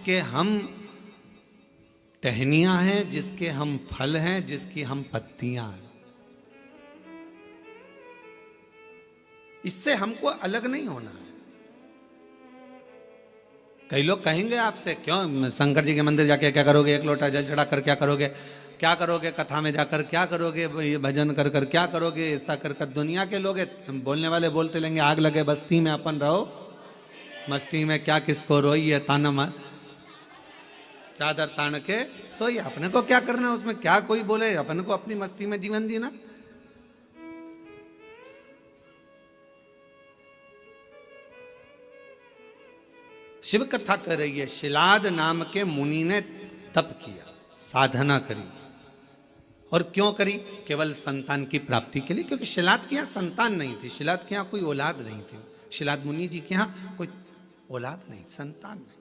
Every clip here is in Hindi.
जिसके हम टहनियां हैं, जिसके हम फल हैं, जिसकी हम पत्तियां हैं। इससे हमको अलग नहीं होना है। कई लोग कहेंगे आपसे, क्यों शंकर जी के मंदिर जाके क्या करोगे, एक लोटा जल चढ़ा कर क्या करोगे, क्या करोगे कथा में जाकर, क्या करोगे ये भजन कर कर, क्या करोगे ऐसा कर कर। दुनिया के लोग बोलने वाले बोलते लेंगे, आग लगे बस्ती में अपन रहो मस्ती में, क्या किसको रोई है ताना मार चादर तान के सोई। अपने को क्या करना उसमें, क्या कोई बोले, अपने को अपनी मस्ती में जीवन जीना। शिव कथा कर रही है, शिलाद नाम के मुनि ने तप किया, साधना करी। और क्यों करी? केवल संतान की प्राप्ति के लिए, क्योंकि शिलाद के यहां संतान नहीं थी, शिलाद के यहां कोई औलाद नहीं थी, शिलाद मुनि जी के यहां कोई औलाद नहीं, संतान नहीं।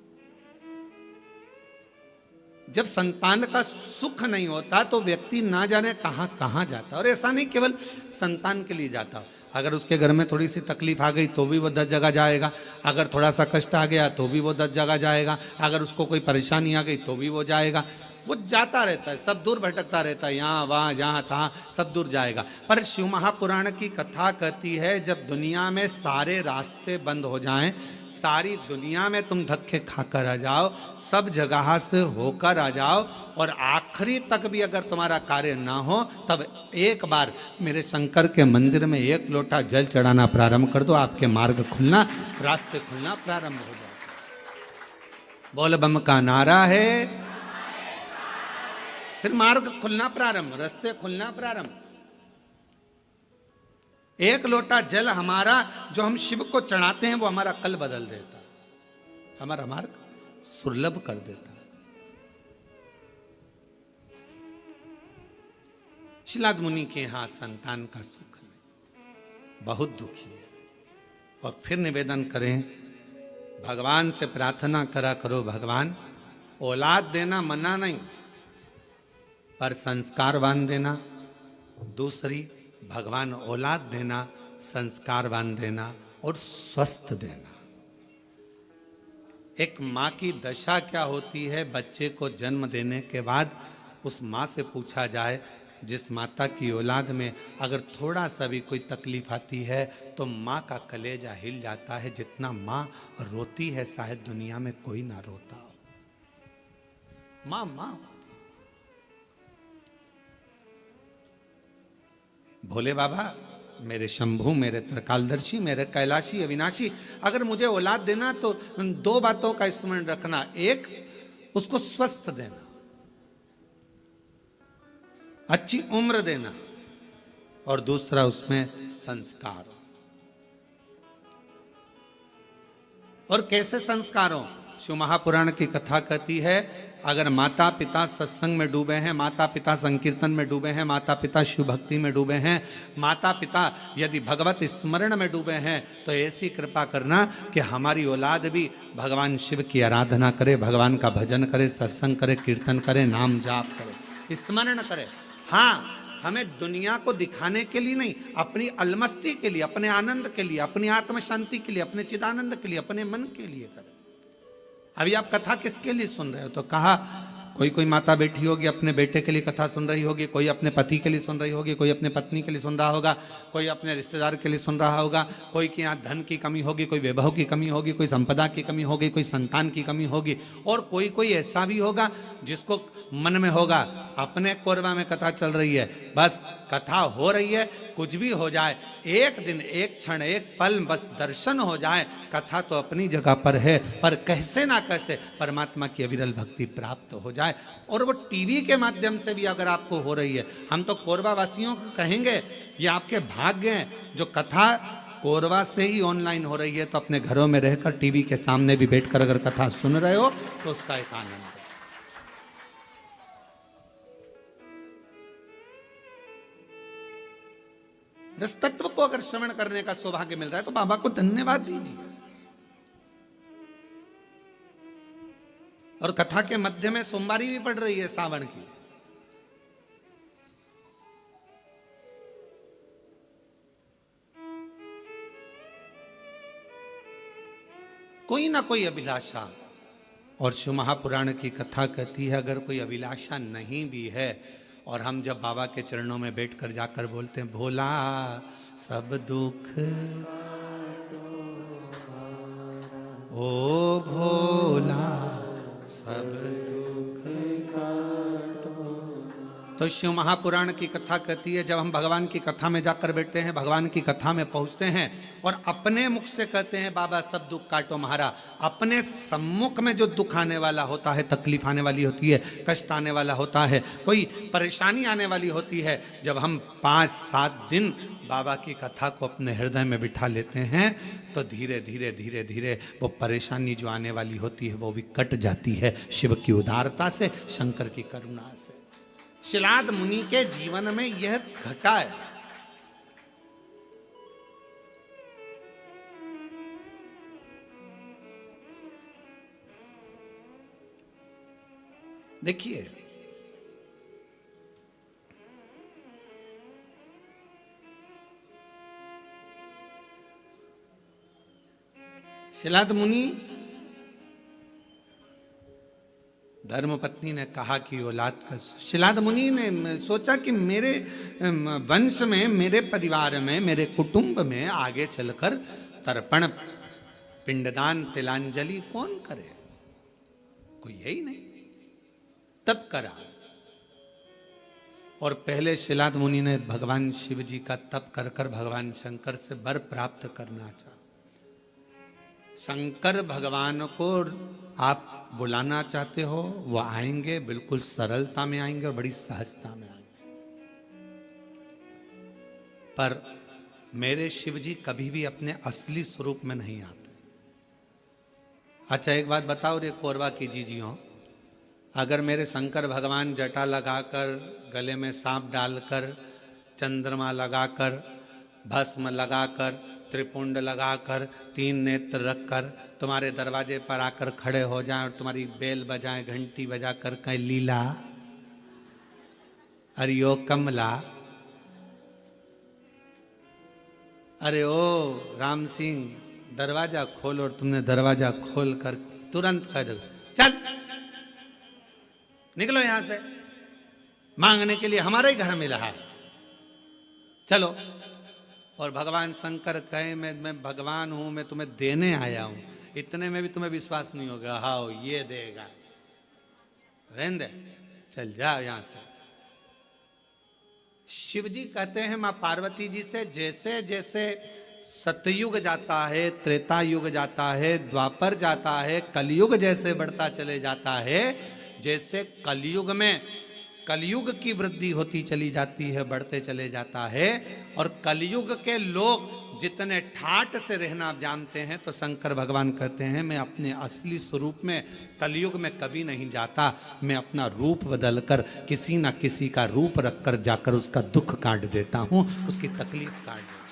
जब संतान का सुख नहीं होता तो व्यक्ति ना जाने कहां कहां जाता। और ऐसा नहीं केवल संतान के लिए जाता, अगर उसके घर में थोड़ी सी तकलीफ आ गई तो भी वो 10 जगह जाएगा, अगर थोड़ा सा कष्ट आ गया तो भी वो 10 जगह जाएगा, अगर उसको कोई परेशानी आ गई तो भी वो जाएगा। वो जाता रहता है, सब दूर भटकता रहता है, यहाँ वहाँ जहाँ तहाँ सब दूर जाएगा। पर शिव महापुराण की कथा कहती है, जब दुनिया में सारे रास्ते बंद हो जाएं, सारी दुनिया में तुम धक्के खाकर आ जाओ, सब जगह से होकर आ जाओ, और आखिरी तक भी अगर तुम्हारा कार्य ना हो, तब एक बार मेरे शंकर के मंदिर में एक लोटा जल चढ़ाना प्रारंभ कर दो, आपके मार्ग खुलना, रास्ते खुलना प्रारंभ हो जाए। बोल बम का नारा है, फिर मार्ग खुलना प्रारंभ, रास्ते खुलना प्रारंभ। एक लोटा जल हमारा जो हम शिव को चढ़ाते हैं वो हमारा कल बदल देता, हमारा मार्ग सुलभ कर देता। शिलाद मुनि के यहां संतान का सुख नहीं, बहुत दुखी है। और फिर निवेदन करें, भगवान से प्रार्थना करा करो, भगवान औलाद देना मना नहीं, पर संस्कारवान देना। दूसरी, भगवान औलाद देना, संस्कारवान देना और स्वस्थ देना। एक माँ की दशा क्या होती है, बच्चे को जन्म देने के बाद उस माँ से पूछा जाए, जिस माता की औलाद में अगर थोड़ा सा भी कोई तकलीफ आती है तो माँ का कलेजा हिल जाता है। जितना माँ रोती है शायद दुनिया में कोई ना रोता हो। माँ माँ भोले बाबा, मेरे शंभू, मेरे त्रिकालदर्शी, मेरे कैलाशी अविनाशी, अगर मुझे औलाद देना तो 2 बातों का स्मरण रखना। एक, उसको स्वस्थ देना, अच्छी उम्र देना, और दूसरा उसमें संस्कार। और कैसे संस्कारों? शिव महापुराण की कथा कहती है, अगर माता पिता सत्संग में डूबे हैं, माता पिता संकीर्तन में डूबे हैं, माता पिता शिव भक्ति में डूबे हैं, माता पिता यदि भगवत स्मरण में डूबे हैं, तो ऐसी कृपा करना कि हमारी औलाद भी भगवान शिव की आराधना करे, भगवान का भजन करे, सत्संग करे, कीर्तन करे, नाम जाप करे, स्मरण करे। हाँ, हमें दुनिया को दिखाने के लिए नहीं, अपनी अलमस्ती के लिए, अपने आनंद के लिए, अपनी आत्म शांति के लिए, अपने चिदानंद के लिए, अपने मन के लिए करें। अभी आप कथा किसके लिए सुन रहे हो? तो कहा, कोई माता बैठी होगी अपने बेटे के लिए कथा सुन रही होगी, कोई अपने पति के लिए सुन रही होगी, कोई अपने पत्नी के लिए सुन रहा होगा, कोई अपने रिश्तेदार के लिए सुन रहा होगा, कोई के यहाँ धन की कमी होगी, कोई वैभव की कमी होगी, कोई संपदा की कमी होगी, कोई संतान की कमी होगी, और कोई ऐसा भी होगा जिसको मन में होगा अपने कोरबा में कथा चल रही है, बस कथा हो रही है, कुछ भी हो जाए, एक दिन, एक क्षण, एक पल बस दर्शन हो जाए, कथा तो अपनी जगह पर है, पर कैसे ना कैसे परमात्मा की अविरल भक्ति प्राप्त हो जाए। और वो टीवी के माध्यम से भी अगर आपको हो रही है, हम तो कोरबा वासियों को कहेंगे, ये आपके भाग्य हैं जो कथा कोरबा से ही ऑनलाइन हो रही है, तो अपने घरों में रहकर टीवी के सामने भी बैठकर अगर कथा सुन रहे हो तो उसका एक आनंद है। रस तत्व को अगर श्रवण करने का सौभाग्य मिल रहा है तो बाबा को धन्यवाद दीजिए। और कथा के मध्य में सोमवारी भी पड़ रही है सावन की। कोई ना कोई अभिलाषा और शिव महापुराण की कथा कहती है अगर कोई अभिलाषा नहीं भी है और हम जब बाबा के चरणों में बैठकर जाकर बोलते हैं भोला सब दुख ओ भोला सब दुख तो शिव महापुराण की कथा कहती है जब हम भगवान की कथा में जाकर बैठते हैं, भगवान की कथा में पहुंचते हैं और अपने मुख से कहते हैं बाबा सब दुख काटो महारा, अपने सम्मुख में जो दुख आने वाला होता है, तकलीफ आने वाली होती है, कष्ट आने वाला होता है, कोई परेशानी आने वाली होती है, जब हम 5-7 दिन बाबा की कथा को अपने हृदय में बिठा लेते हैं तो धीरे धीरे धीरे धीरे वो परेशानी जो आने वाली होती है वो भी कट जाती है शिव की उदारता से, शंकर की करुणा से। शिलाद मुनि के जीवन में यह घटा है। देखिए शिलाद मुनि धर्मपत्नी ने कहा कि औलाद का, शिलाद मुनि ने सोचा कि मेरे वंश में, मेरे परिवार में, मेरे कुटुंब में आगे चलकर तर्पण, पिंडदान, तिलांजलि कौन करे, कोई है ही नहीं। तब करा और पहले शिलाद मुनि ने भगवान शिव जी का तप कर कर भगवान शंकर से वर प्राप्त करना चाहा। शंकर भगवान को आप बुलाना चाहते हो वो आएंगे, बिल्कुल सरलता में आएंगे और बड़ी सहजता में आएंगे। पर मेरे शिव जी कभी भी अपने असली स्वरूप में नहीं आते। अच्छा एक बात बताओ रे कोरबा की जीजियों, अगर मेरे शंकर भगवान जटा लगाकर, गले में सांप डालकर, चंद्रमा लगाकर, भस्म लगाकर, त्रिपुंड लगाकर, 3 नेत्र रखकर तुम्हारे दरवाजे पर आकर खड़े हो जाएं और तुम्हारी बेल बजाएं, घंटी बजाकर कहें लीला अरे ओ कमला, अरे ओ राम सिंह दरवाजा खोल, और तुमने दरवाजा खोल कर तुरंत कह दो चल निकलो यहां से, मांगने के लिए हमारे ही घर में रहा है, चलो। और भगवान शंकर कहे मैं भगवान हूं, मैं तुम्हें देने आया हूं, इतने में भी तुम्हें विश्वास नहीं होगा, हाँ ये देगा, रहने दे, चल जाओ यहां से। शिव जी कहते हैं मां पार्वती जी से जैसे जैसे सतयुग जाता है, त्रेता युग जाता है, द्वापर जाता है, कलयुग जैसे बढ़ता चले जाता है, जैसे कलयुग में कलयुग की वृद्धि होती चली जाती है, बढ़ते चले जाता है, और कलयुग के लोग जितने ठाट से रहना जानते हैं, तो शंकर भगवान कहते हैं मैं अपने असली स्वरूप में कलयुग में कभी नहीं जाता, मैं अपना रूप बदलकर किसी ना किसी का रूप रखकर जाकर उसका दुख काट देता हूं, उसकी तकलीफ काट देता हूं।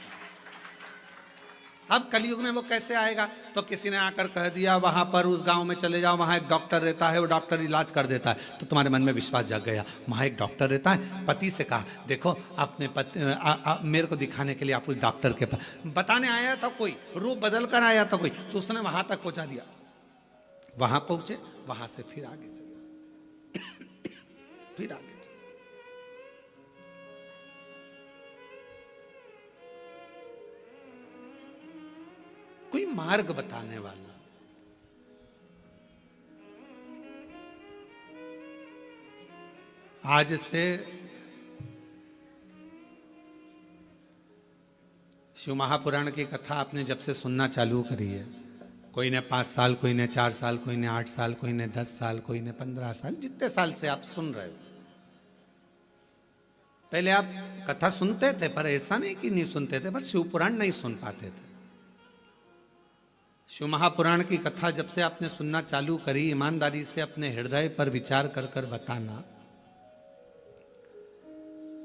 अब कलयुग में वो कैसे आएगा, तो किसी ने आकर कह दिया वहां पर उस गांव में चले जाओ, वहां एक डॉक्टर रहता है, वो डॉक्टर इलाज कर देता है, तो तुम्हारे मन में विश्वास जग गया, वहां एक डॉक्टर रहता है। पति से कहा देखो अपने पति मेरे को दिखाने के लिए आप उस डॉक्टर के पास, बताने आया था कोई, रूप बदल कर आया था कोई, तो उसने वहां तक पहुंचा दिया, वहां पहुंचे, वहां से फिर आगे चले फिर आगे। कोई मार्ग बताने वाला, आज से शिव महापुराण की कथा आपने जब से सुनना चालू करी है, कोई ने 5 साल, कोई ने 4 साल, कोई ने 8 साल, कोई ने 10 साल, कोई ने 15 साल, जितने साल से आप सुन रहे हो, पहले आप कथा सुनते थे पर ऐसा नहीं कि नहीं सुनते थे, पर शिव पुराण नहीं सुन पाते थे। शिव महापुराण की कथा जब से आपने सुनना चालू करी, ईमानदारी से अपने हृदय पर विचार कर कर बताना,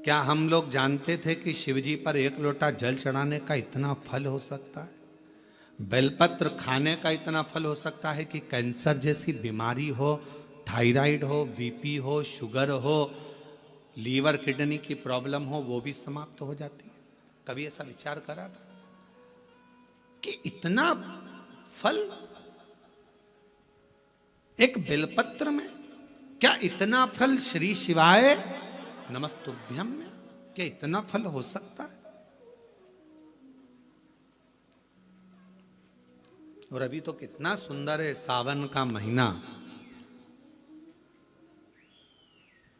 क्या हम लोग जानते थे कि शिवजी पर 1 लोटा जल चढ़ाने का इतना फल हो सकता है, बेलपत्र खाने का इतना फल हो सकता है कि कैंसर जैसी बीमारी हो, थायराइड हो, बीपी हो, शुगर हो, लीवर किडनी की प्रॉब्लम हो, वो भी समाप्त हो जाती है। कभी ऐसा विचार करा था कि इतना फल एक बेलपत्र में क्या इतना फल? श्री शिवाय नमस्तुभ्यम में क्या इतना फल हो सकता है? और अभी तो कितना सुंदर है सावन का महीना,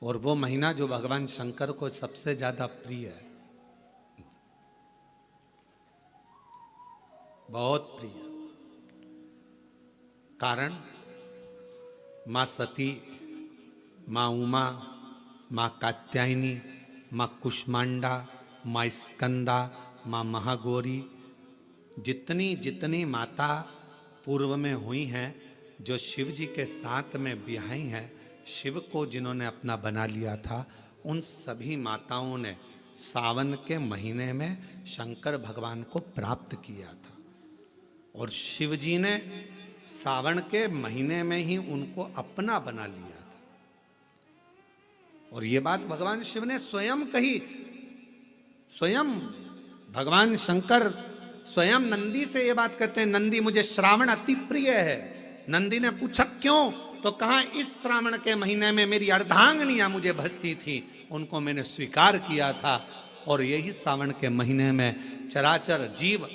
और वो महीना जो भगवान शंकर को सबसे ज्यादा प्रिय है, बहुत प्रिय। कारण मां सती, मां उमा, मां कात्यायनी, मां कुष्मांडा, मां स्कंदा, मां महागौरी, जितनी जितनी माता पूर्व में हुई हैं, जो शिव जी के साथ में ब्याही हैं, शिव को जिन्होंने अपना बना लिया था, उन सभी माताओं ने सावन के महीने में शंकर भगवान को प्राप्त किया था। और शिव जी ने सावन के महीने में ही उनको अपना बना लिया था। और ये बात भगवान शिव ने स्वयं कही। स्वयं भगवान शंकर स्वयं नंदी से ये बात कहते हैं, नंदी मुझे श्रावण अति प्रिय है। नंदी ने पूछा क्यों? तो कहा इस श्रावण के महीने में मेरी अर्धांगनियां मुझे भजती थी, उनको मैंने स्वीकार किया था। और यही सावन के महीने में चराचर जीव,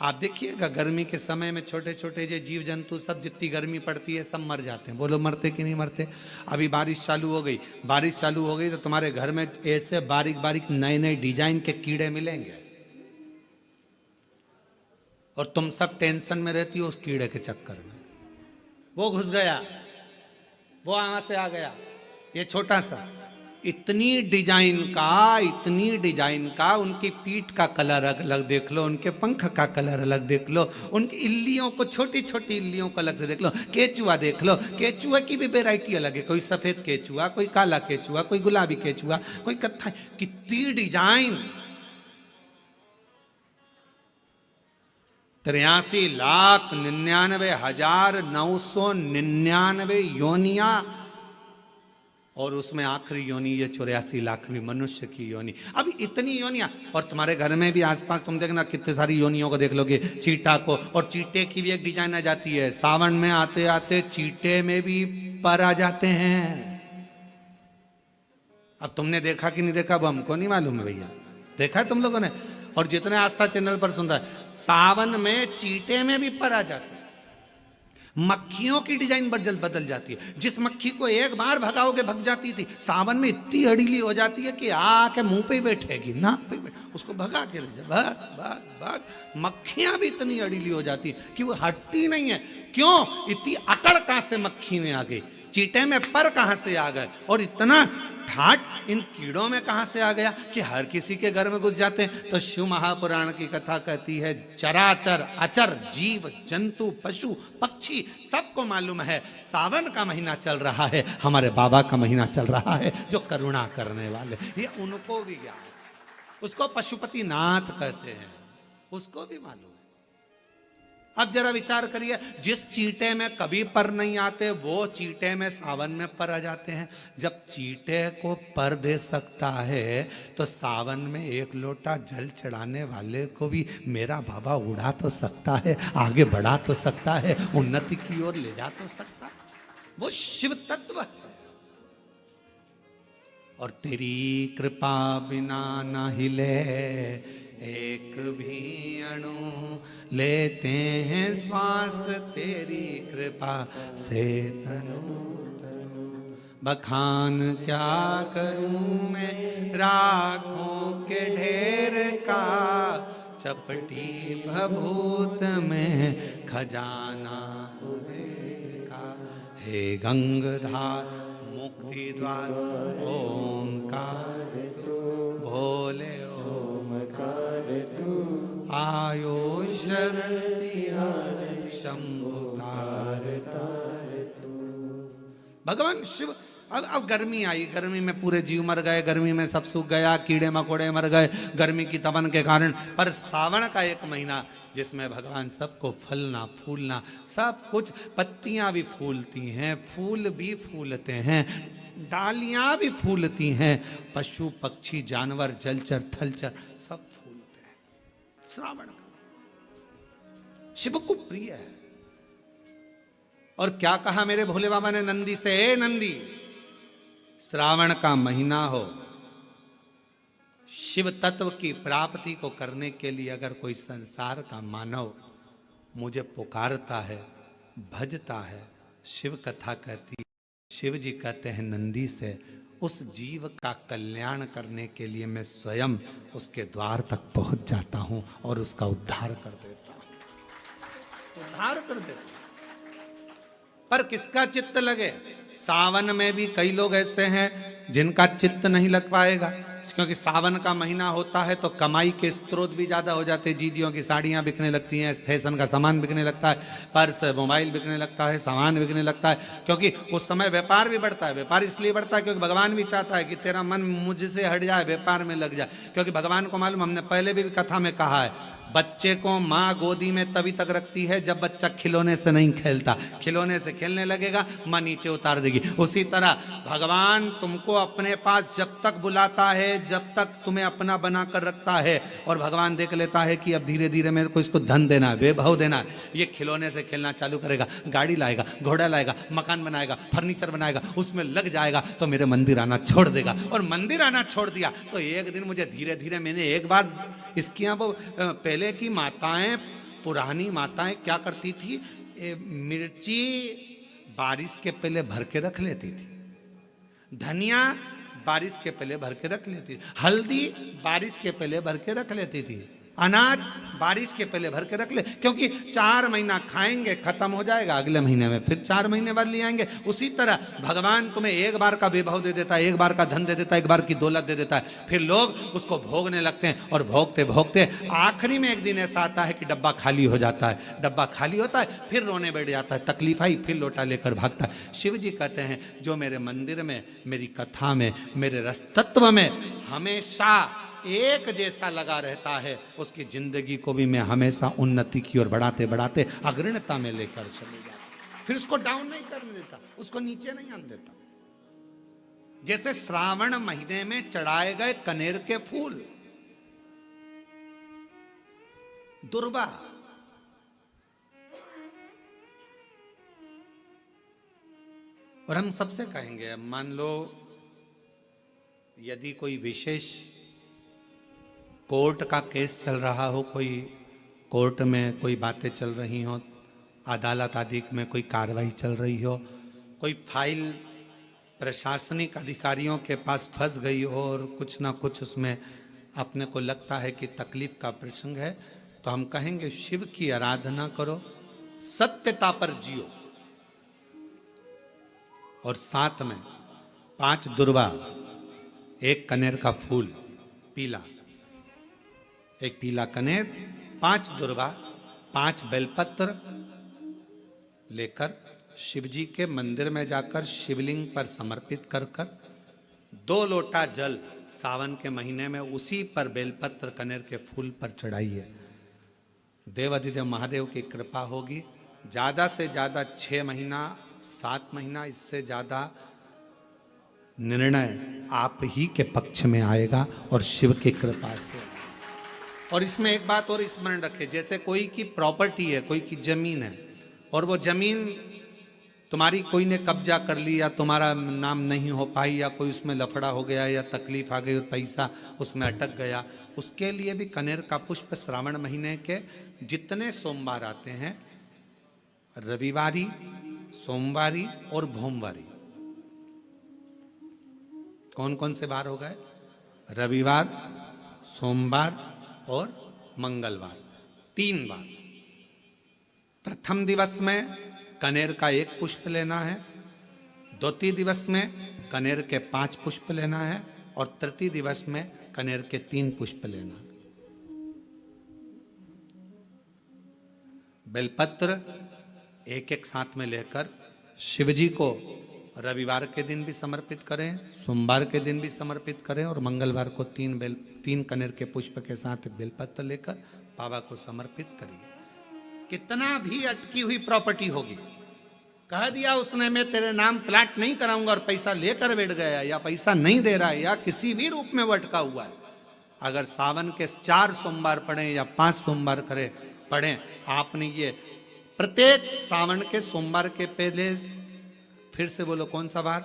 आप देखिएगा गर्मी के समय में छोटे छोटे जो जीव जंतु सब, जितनी गर्मी पड़ती है सब मर जाते हैं। बोलो मरते कि नहीं मरते? अभी बारिश चालू हो गई, बारिश चालू हो गई तो तुम्हारे घर में ऐसे बारीक बारीक नए नए डिजाइन के कीड़े मिलेंगे, और तुम सब टेंशन में रहती हो उस कीड़े के चक्कर में। वो घुस गया, वो वहां से आ गया, ये छोटा सा, इतनी डिजाइन का, उनकी पीठ का कलर अलग देख लो, उनके पंख का कलर अलग देख लो, उनकी इल्लियों को, छोटी छोटी इल्लियों को अलग से देख लो, केचुआ देख लो, केचुआ की भी वैरायटी अलग है, कोई सफेद केचुआ, कोई काला केचुआ, कोई गुलाबी केचुआ, कोई कत्था, कितनी डिजाइन। 83,99,999 योनिया, और उसमें आखिरी योनि ये 84 लाखवीं मनुष्य की योनि। अभी इतनी योनियां, और तुम्हारे घर में भी आसपास तुम देखना कितने सारी योनियों को देख लोगे, चीटा को, और चीटे की भी एक डिजाइन आ जाती है। सावन में आते आते चीटे में भी पर आ जाते हैं। अब तुमने देखा कि नहीं देखा वो हमको नहीं मालूम है भैया, देखा है तुम लोगों ने? और जितने आस्था चैनल पर सुन रहा है, सावन में चीटे में भी पर आ जाते हैं। मक्खियों की डिजाइन बदल जाती है। जिस मक्खी को एक बार भगाओगे भग जाती थी, सावन में इतनी अड़ीली हो जाती है कि आके मुंह पे बैठेगी, नाक पे बैठ, उसको भगा के ले जा, भाग भाग भाग। मक्खियां भी इतनी अड़ीली हो जाती है कि वो हटती नहीं है। क्यों? इतनी अकड़ कहां से मक्खी में आ गई, चीटे में पर कहां से आ गए, और इतना ठाट इन कीड़ों में कहां से आ गया कि हर किसी के घर में घुस जाते हैं। तो शिव महापुराण की कथा कहती है, चराचर अचर जीव जंतु पशु पक्षी सबको मालूम है सावन का महीना चल रहा है, हमारे बाबा का महीना चल रहा है जो करुणा करने वाले, ये उनको भी ज्ञान। उसको पशुपति नाथ कहते हैं, उसको भी मालूम है। अब जरा विचार करिए, जिस चीटे में कभी पर नहीं आते, वो चीटे में सावन में पर आ जाते हैं। जब चीटे को पर दे सकता है तो सावन में एक लोटा जल चढ़ाने वाले को भी मेरा बाबा उड़ा तो सकता है, आगे बढ़ा तो सकता है, उन्नति की ओर ले जा तो सकता है। वो शिव तत्व है। और तेरी कृपा बिना ना हिले एक भी अणु, लेते हैं श्वास तेरी कृपा से तनु तनु। बखान क्या करूं मैं राखों के ढेर का, चपटी भभूत में खजाना कुबेर का। हे गंगाधार मुक्ति द्वार ओंकार तू, भोले ओंकार तू, आयो शरण तिहार शंभु तार तार तू। भगवान शिव। अब गर्मी आई, गर्मी में पूरे जीव मर गए, गर्मी में सब सूख गया, कीड़े मकोड़े मर गए गर्मी की तपन के कारण। पर सावन का एक महीना जिसमें भगवान सबको फलना फूलना सब कुछ, पत्तियां भी फूलती हैं, फूल भी फूलते हैं, डालियां भी फूलती हैं, पशु पक्षी जानवर जलचर थलचर सब फूलते हैं। श्रावण का शिव को प्रिय है। और क्या कहा मेरे भोले बाबा ने नंदी से, ए नंदी, श्रावण का महीना हो, शिव तत्व की प्राप्ति को करने के लिए अगर कोई संसार का मानव मुझे पुकारता है, भजता है, शिव कथा कहती है, शिव जी कहते हैं नंदी से, उस जीव का कल्याण करने के लिए मैं स्वयं उसके द्वार तक पहुंच जाता हूं और उसका उद्धार कर देता हूं, उद्धार कर देता हूं। पर किसका चित्त लगे? सावन में भी कई लोग ऐसे हैं जिनका चित्त नहीं लग पाएगा, क्योंकि सावन का महीना होता है तो कमाई के स्रोत भी ज्यादा हो जाते हैं। जीजियों की साड़ियां बिकने लगती हैं, फैशन का सामान बिकने लगता है, पर्स मोबाइल बिकने लगता है, सामान बिकने लगता है, क्योंकि उस समय व्यापार भी बढ़ता है। व्यापार इसलिए बढ़ता है क्योंकि भगवान भी चाहता है कि तेरा मन मुझसे हट जाए, व्यापार में लग जाए। क्योंकि भगवान को मालूम, हमने पहले भी कथा में कहा है, बच्चे को माँ गोदी में तभी तक रखती है जब बच्चा खिलौने से नहीं खेलता, खिलौने से खेलने लगेगा माँ नीचे उतार देगी। उसी तरह भगवान तुमको अपने पास जब तक बुलाता है, जब तक तुम्हें अपना बना कर रखता है, और भगवान देख लेता है कि अब धीरे धीरे मेरे को इसको धन देना है, वैभव देना है, ये खिलौने से खेलना चालू करेगा, गाड़ी लाएगा, घोड़ा लाएगा, मकान बनाएगा, फर्नीचर बनाएगा, उसमें लग जाएगा तो मेरे मंदिर आना छोड़ देगा। और मंदिर आना छोड़ दिया तो एक दिन मुझे धीरे धीरे, मैंने एक बार इसकी वो पहले की माताएं, पुरानी माताएं क्या करती थी, मिर्ची बारिश के पहले भर के रख लेती थी, धनिया बारिश के पहले भर के रख लेती थी, हल्दी बारिश के पहले भर के रख लेती थी, अनाज बारिश के पहले भर के रख ले, क्योंकि 4 महीना खाएंगे खत्म हो जाएगा, अगले महीने में फिर 4 महीने बाद ले आएंगे। उसी तरह भगवान तुम्हें एक बार का वैभव दे देता है, एक बार का धन दे देता है, एक बार की दौलत दे देता है, फिर लोग उसको भोगने लगते हैं, और भोगते भोगते आखिरी में एक दिन ऐसा आता है कि डब्बा खाली हो जाता है। डब्बा खाली होता है, फिर रोने बैठ जाता है, तकलीफ आई, फिर लोटा लेकर भागता है। शिव जी कहते हैं जो मेरे मंदिर में, मेरी कथा में, मेरे रस तत्व में हमेशा एक जैसा लगा रहता है, उसकी जिंदगी को भी मैं हमेशा उन्नति की ओर बढ़ाते बढ़ाते अग्रणता में लेकर चले जाता, फिर उसको डाउन नहीं करने देता, उसको नीचे नहीं आने देता। जैसे श्रावण महीने में चढ़ाए गए कनेर के फूल, दुर्वा, और हम सबसे कहेंगे, मान लो यदि कोई विशेष कोर्ट का केस चल रहा हो, कोई कोर्ट में कोई बातें चल रही हो, अदालत आदि में कोई कार्रवाई चल रही हो, कोई फाइल प्रशासनिक अधिकारियों के पास फंस गई हो और कुछ ना कुछ उसमें अपने को लगता है कि तकलीफ का प्रसंग है, तो हम कहेंगे शिव की आराधना करो, सत्यता पर जियो, और साथ में 5 दुर्वा, 1 कनेर का फूल पीला, 1 पीला कनेर, 5 दुर्वा, 5 बेलपत्र लेकर शिव जी के मंदिर में जाकर शिवलिंग पर समर्पित कर 2 लोटा जल सावन के महीने में उसी पर बेलपत्र कनेर के फूल पर चढ़ाइए। देवाधिदेव महादेव की कृपा होगी। ज्यादा से ज्यादा 6 महीना 7 महीना, इससे ज्यादा निर्णय आप ही के पक्ष में आएगा और शिव की कृपा से। और इसमें एक बात और स्मरण रखें, जैसे कोई की प्रॉपर्टी है, कोई की जमीन है, और वो जमीन तुम्हारी कोई ने कब्जा कर ली, या तुम्हारा नाम नहीं हो पाई, या कोई उसमें लफड़ा हो गया, या तकलीफ आ गई और पैसा उसमें अटक गया, उसके लिए भी कनेर का पुष्प श्रावण महीने के जितने सोमवार आते हैं, रविवारी, सोमवारी और भोमवारी, कौन कौन से बार हो गए? रविवार, सोमवार और मंगलवार, 3 बार। प्रथम दिवस में कनेर का 1 पुष्प लेना है, द्वितीय दिवस में कनेर के 5 पुष्प लेना है, और तृतीय दिवस में कनेर के 3 पुष्प लेना है। बेलपत्र 1-1 साथ में लेकर शिव जी को रविवार के दिन भी समर्पित करें, सोमवार के दिन भी समर्पित करें, और मंगलवार को 3 कनेर के पुष्प के साथ बेलपत्र लेकर बाबा को समर्पित करिए। कितना भी अटकी हुई प्रॉपर्टी होगी, कह दिया उसने मैं तेरे नाम प्लाट नहीं कराऊंगा, और पैसा लेकर बैठ गया, या पैसा नहीं दे रहा है, या किसी भी रूप में वो अटका हुआ है, अगर सावन के 4 सोमवार पढ़ें या 5 सोमवार पढ़ें, आपने ये प्रत्येक सावन के सोमवार के पहले, फिर से बोलो कौन सा बार,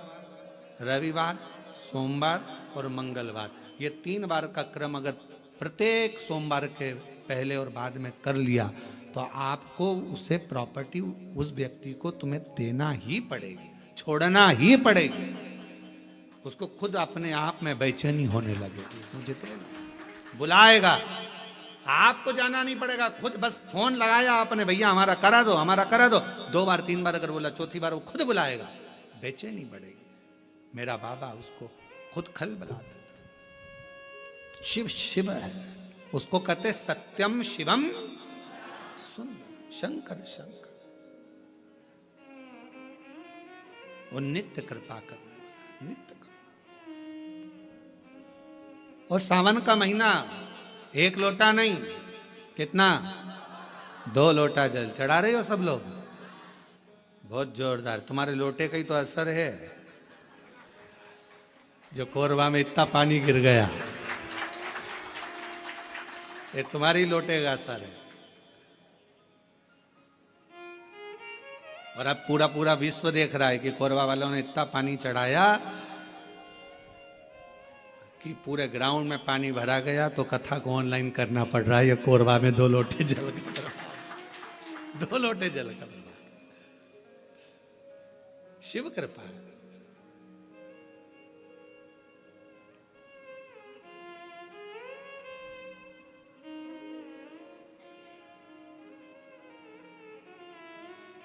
रविवार, सोमवार और मंगलवार, ये 3 बार का क्रम अगर प्रत्येक सोमवार के पहले और बाद में कर लिया तो आपको उसे प्रॉपर्टी उस व्यक्ति को तुम्हें देना ही पड़ेगी, छोड़ना ही पड़ेगी। उसको खुद अपने आप में बेचैनी होने लगेगी, मुझे बुलाएगा, आपको जाना नहीं पड़ेगा, खुद बस फोन लगाया आपने, भैया हमारा करा दो, हमारा करा दो, 2 बार 3 बार अगर बोला, चौथी बार वो खुद बुलाएगा, बेचैनी बढ़ेगी। मेरा बाबा उसको खुद खल बुला देता। शिव शिव है, उसको कहते सत्यम शिवम सुन, शंकर शंकर, वो नित्य कृपा करने वाला, नित्य कृपा। और सावन का महीना 1 लोटा नहीं, कितना, 2 लोटा जल चढ़ा रहे हो सब लोग, बहुत जोरदार। तुम्हारे लोटे का ही तो असर है, जो कोरबा में इतना पानी गिर गया, ये तुम्हारी लोटे का असर है। और अब पूरा पूरा विश्व देख रहा है कि कोरबा वालों ने इतना पानी चढ़ाया कि पूरे ग्राउंड में पानी भरा गया, तो कथा को ऑनलाइन करना पड़ रहा है, ये कोरबा में 2 लोटे जल कर, 2 लोटे जल कर, शिव कृपा।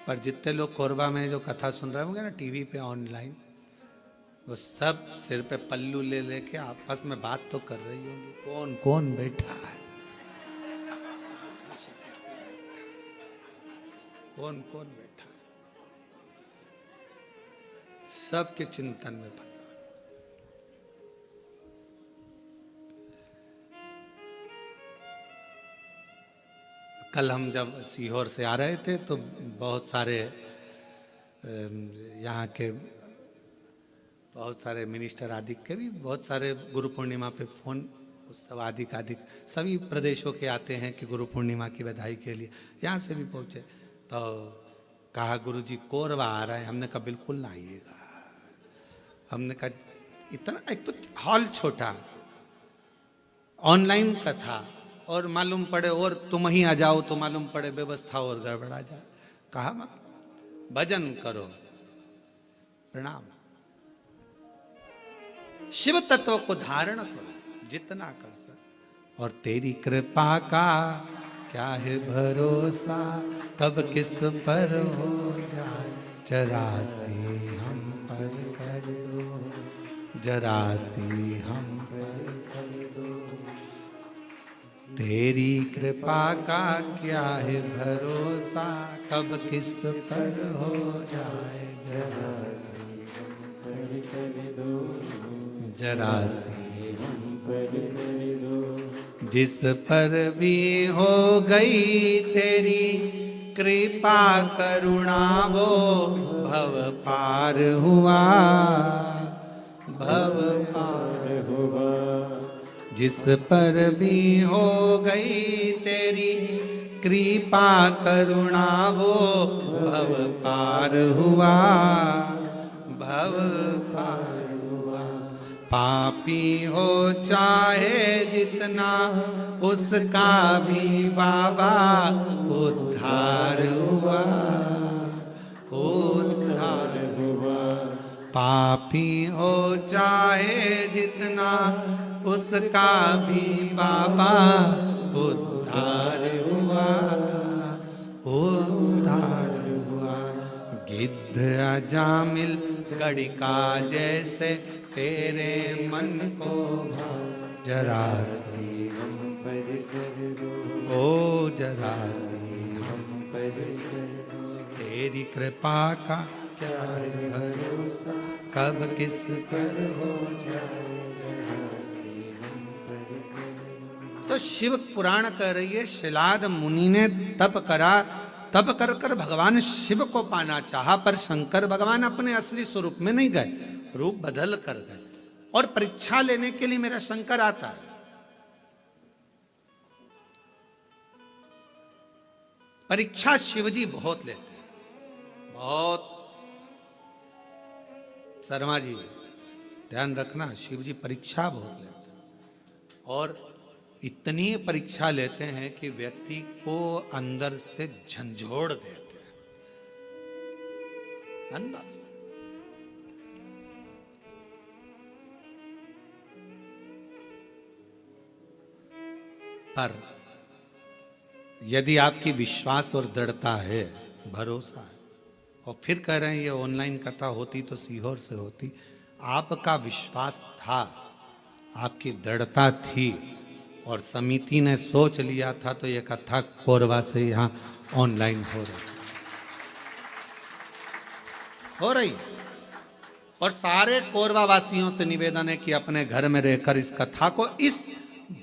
पर जितने लोग कोरबा में जो कथा सुन रहे होंगे ना टीवी पे ऑनलाइन, वो सब सिर पे पल्लू ले लेके आपस में बात तो कर रही होंगी, कौन कौन बैठा है, कौन कौन बैठा है, सबके चिंतन में फंसा। कल हम जब सीहोर से आ रहे थे तो बहुत सारे यहाँ के बहुत सारे मिनिस्टर आदि के भी बहुत सारे गुरु पूर्णिमा पे फोन, सब आदिक सभी प्रदेशों के आते हैं कि गुरु पूर्णिमा की बधाई के लिए, यहाँ से भी पहुँचे। तो कहा गुरुजी कोरबा आ रहा है, हमने कहा बिल्कुल ना आइएगा। हमने कहा इतना, एक तो हॉल छोटा, ऑनलाइन कथा, और मालूम पड़े और तुम ही आ जाओ तो मालूम पड़े व्यवस्था और गड़बड़ा जाए। कहा भजन करो, प्रणाम, शिव तत्व को धारण करो जितना कर सके, और तेरी कृपा का क्या है भरोसा, कब किस पर हो जाए, जरा से हम पर कर दो, जरा से हम पर कर दो, तेरी कृपा का क्या है भरोसा, कब किस पर हो जाए, जरा से हम पर कर दो, जरा से हम पर कर दो, जिस पर भी हो गई तेरी कृपा करुणा, वो भव पार हुआ, भव पार हुआ, जिस पर भी हो गई तेरी कृपा करुणा, वो भव पार हुआ, भव पार हुआ। पापी हो चाहे जितना, उसका भी बाबा उद्धार हुआ, उद्धार हुआ। पापी हो चाहे जितना, उसका भी बाबा उद्धार हुआ, उद्धार हुआ। गिद्ध अजामिल गड़िका जैसे तेरे मन को भाव, जरा सी हम पर कर दो, ओ जरा सी हम पर कर दो, तेरी कृपा का क्या है भरोसा, कब किस पर हो जाए, तो शिव पुराण कह रही है, शिलाद मुनि ने तप करा, तप कर कर भगवान शिव को पाना चाहा, पर शंकर भगवान अपने असली स्वरूप में नहीं गए, रूप बदल कर गए, और परीक्षा लेने के लिए मेरा शंकर आता है। परीक्षा शिवजी बहुत लेते हैं, बहुत। शर्मा जी ध्यान रखना, शिवजी परीक्षा बहुत लेते हैं, और इतनी परीक्षा लेते हैं कि व्यक्ति को अंदर से झंझोड़ देते हैं, अंदर से। पर यदि आपकी विश्वास और दृढ़ता है, भरोसा है, और फिर कह रहे हैं ये ऑनलाइन कथा होती तो सीहोर से होती, आपका विश्वास था, आपकी दृढ़ता थी, और समिति ने सोच लिया था, तो ये कथा कोरबा से यहाँ ऑनलाइन हो रही। और सारे कोरबा वासियों से निवेदन है कि अपने घर में रहकर इस कथा को इस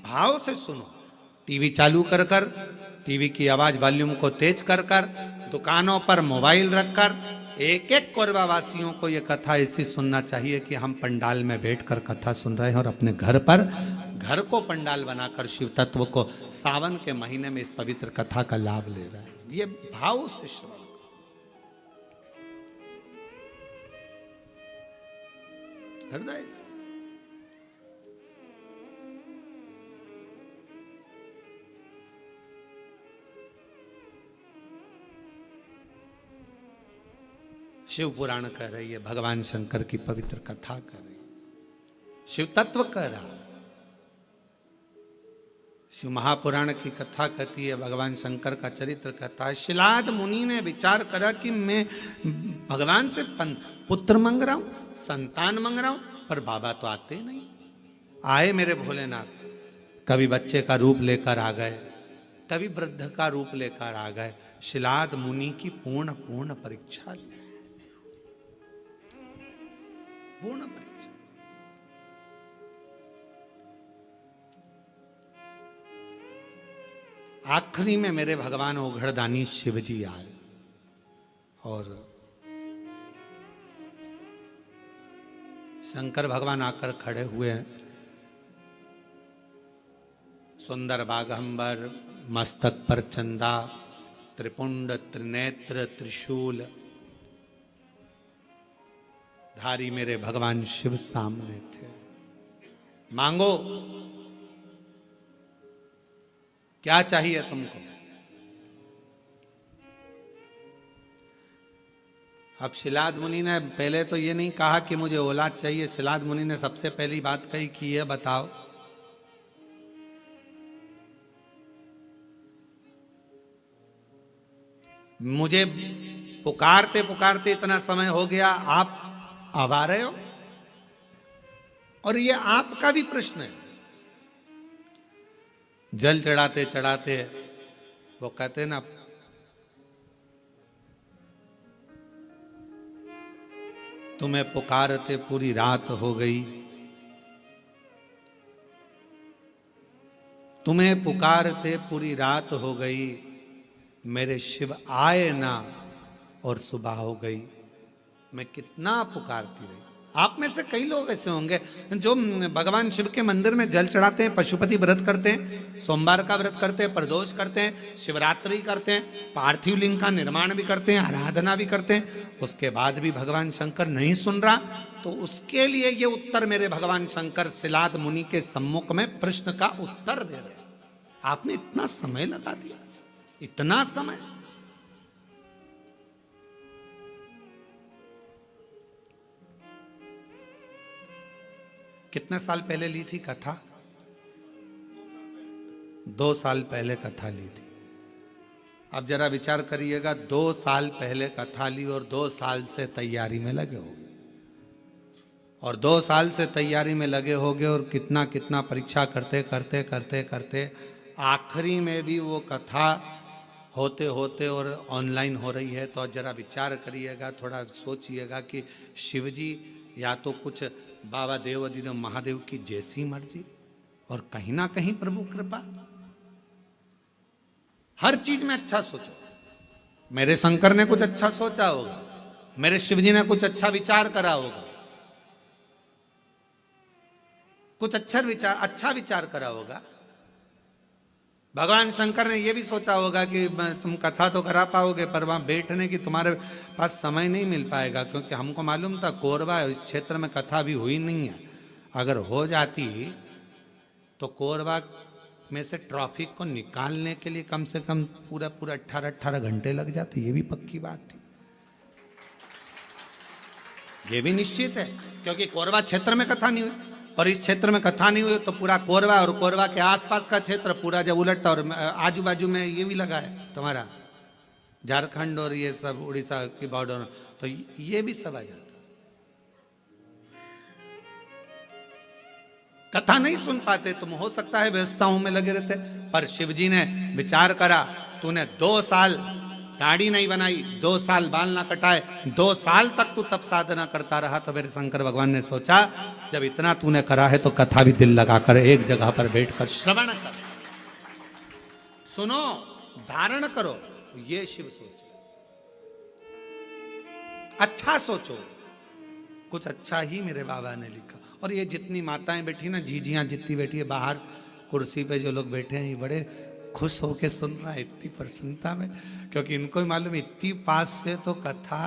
भाव से सुनो। टीवी चालू कर कर, टीवी की आवाज वॉल्यूम को तेज कर कर, दुकानों पर मोबाइल रखकर एक एक कोरबा वासियों को यह कथा ऐसी सुनना चाहिए कि हम पंडाल में बैठकर कथा सुन रहे हैं, और अपने घर पर, घर को पंडाल बनाकर शिव तत्व को सावन के महीने में इस पवित्र कथा का लाभ ले रहे हैं। ये भाव से श्रवण, हृदय से। शिव पुराण कह रही है, भगवान शंकर की पवित्र कथा कह रही है, शिव तत्व कह रहा, शिव महापुराण की कथा कहती है, भगवान शंकर का चरित्र कहता है। शिलाद मुनि ने विचार करा कि मैं भगवान से पुत्र मांग रहा हूं, संतान मांग रहा हूं, पर बाबा तो आते नहीं। आए मेरे भोलेनाथ, कभी बच्चे का रूप लेकर आ गए, कभी वृद्ध का रूप लेकर आ गए। शिलाद मुनि की पूर्ण परीक्षा ली, पूर्ण परीक्षा। आखिरी में मेरे भगवान ओघड़दानी शिवजी आए, और शंकर भगवान आकर खड़े हुए हैं। सुंदर बागंबर, मस्तक पर चंदा, त्रिपुंड त्रिनेत्र त्रिशूल धारी मेरे भगवान शिव सामने थे। मांगो, क्या चाहिए तुमको? अब शिलाद मुनि ने पहले तो ये नहीं कहा कि मुझे औलाद चाहिए। शिलाद मुनि ने सबसे पहली बात कही कि ये बताओ, मुझे पुकारते पुकारते इतना समय हो गया, आप अब आ रहे हो? और ये आपका भी प्रश्न है। जल चढ़ाते चढ़ाते वो कहते ना, तुम्हें पुकारते पूरी रात हो गई, तुम्हें पुकारते पूरी रात हो गई, मेरे शिव आए ना और सुबह हो गई। मैं कितना पुकारती रही। आप में से कई लोग ऐसे होंगे जो भगवान शिव के मंदिर में जल चढ़ाते हैं, पशुपति व्रत करते हैं, सोमवार का व्रत करते हैं, प्रदोष करते हैं, शिवरात्रि करते हैं, पार्थिव लिंग का निर्माण भी करते हैं, आराधना भी करते हैं, उसके बाद भी भगवान शंकर नहीं सुन रहा। तो उसके लिए ये उत्तर मेरे भगवान शंकर शिलाद मुनि के सम्मुख में प्रश्न का उत्तर दे रहे। आपने इतना समय लगा दिया, इतना समय। कितने साल पहले ली थी कथा? 2 साल पहले कथा ली थी। अब जरा विचार करिएगा, 2 साल पहले कथा ली और 2 साल से तैयारी में लगे होगे, और 2 साल से तैयारी में लगे होगे, और कितना कितना परीक्षा करते करते करते करते आखिरी में भी वो कथा होते होते और ऑनलाइन हो रही है। तो जरा विचार करिएगा, थोड़ा सोचिएगा कि शिवजी या तो कुछ बाबा देव अधिदेव महादेव की जैसी मर्जी, और कहीं ना कहीं प्रभु कृपा। हर चीज में अच्छा सोचो। मेरे शंकर ने कुछ अच्छा सोचा होगा, मेरे शिवजी ने कुछ अच्छा विचार करा होगा, कुछ अच्छा विचार करा होगा। भगवान शंकर ने यह भी सोचा होगा कि तुम कथा तो करा पाओगे, पर वहां बैठने की तुम्हारे पास समय नहीं मिल पाएगा, क्योंकि हमको मालूम था कोरबा इस क्षेत्र में कथा भी हुई नहीं है। अगर हो जाती तो कोरबा में से ट्रैफिक को निकालने के लिए कम से कम पूरा पूरा 18 घंटे लग जाते। ये भी पक्की बात थी, ये भी निश्चित है, क्योंकि कोरबा क्षेत्र में कथा नहीं हुई, और इस क्षेत्र में कथा नहीं हुई तो पूरा कोरबा और कोरबा के आसपास का क्षेत्र पूरा जब उलटता, और आजू बाजू में ये भी लगा है तुम्हारा झारखंड और ये सब उड़ीसा की बॉर्डर, तो ये भी सब आ जाता। कथा नहीं सुन पाते तुम, हो सकता है व्यवस्थाओं में लगे रहते, पर शिव जी ने विचार करा, तूने 2 साल दाढ़ी नहीं बनाई, 2 साल बाल ना कटाए, 2 साल तक तू तप साधना करता रहा, तो मेरे शंकर भगवान ने सोचा जब इतना तूने करा है तो कथा भी दिल लगाकर एक जगह पर बैठकर श्रवण कर, सुनो, धारण करो। ये शिव सोच, अच्छा सोचो, कुछ अच्छा ही मेरे बाबा ने लिखा। और ये जितनी माताएं बैठी ना, जीजियां जितनी बैठी है बाहर कुर्सी पे, जो लोग बैठे हैं, ये बड़े खुश होके सुन रहा है इतनी प्रसन्नता में, क्योंकि इनको भी मालूम इतनी पास से तो कथा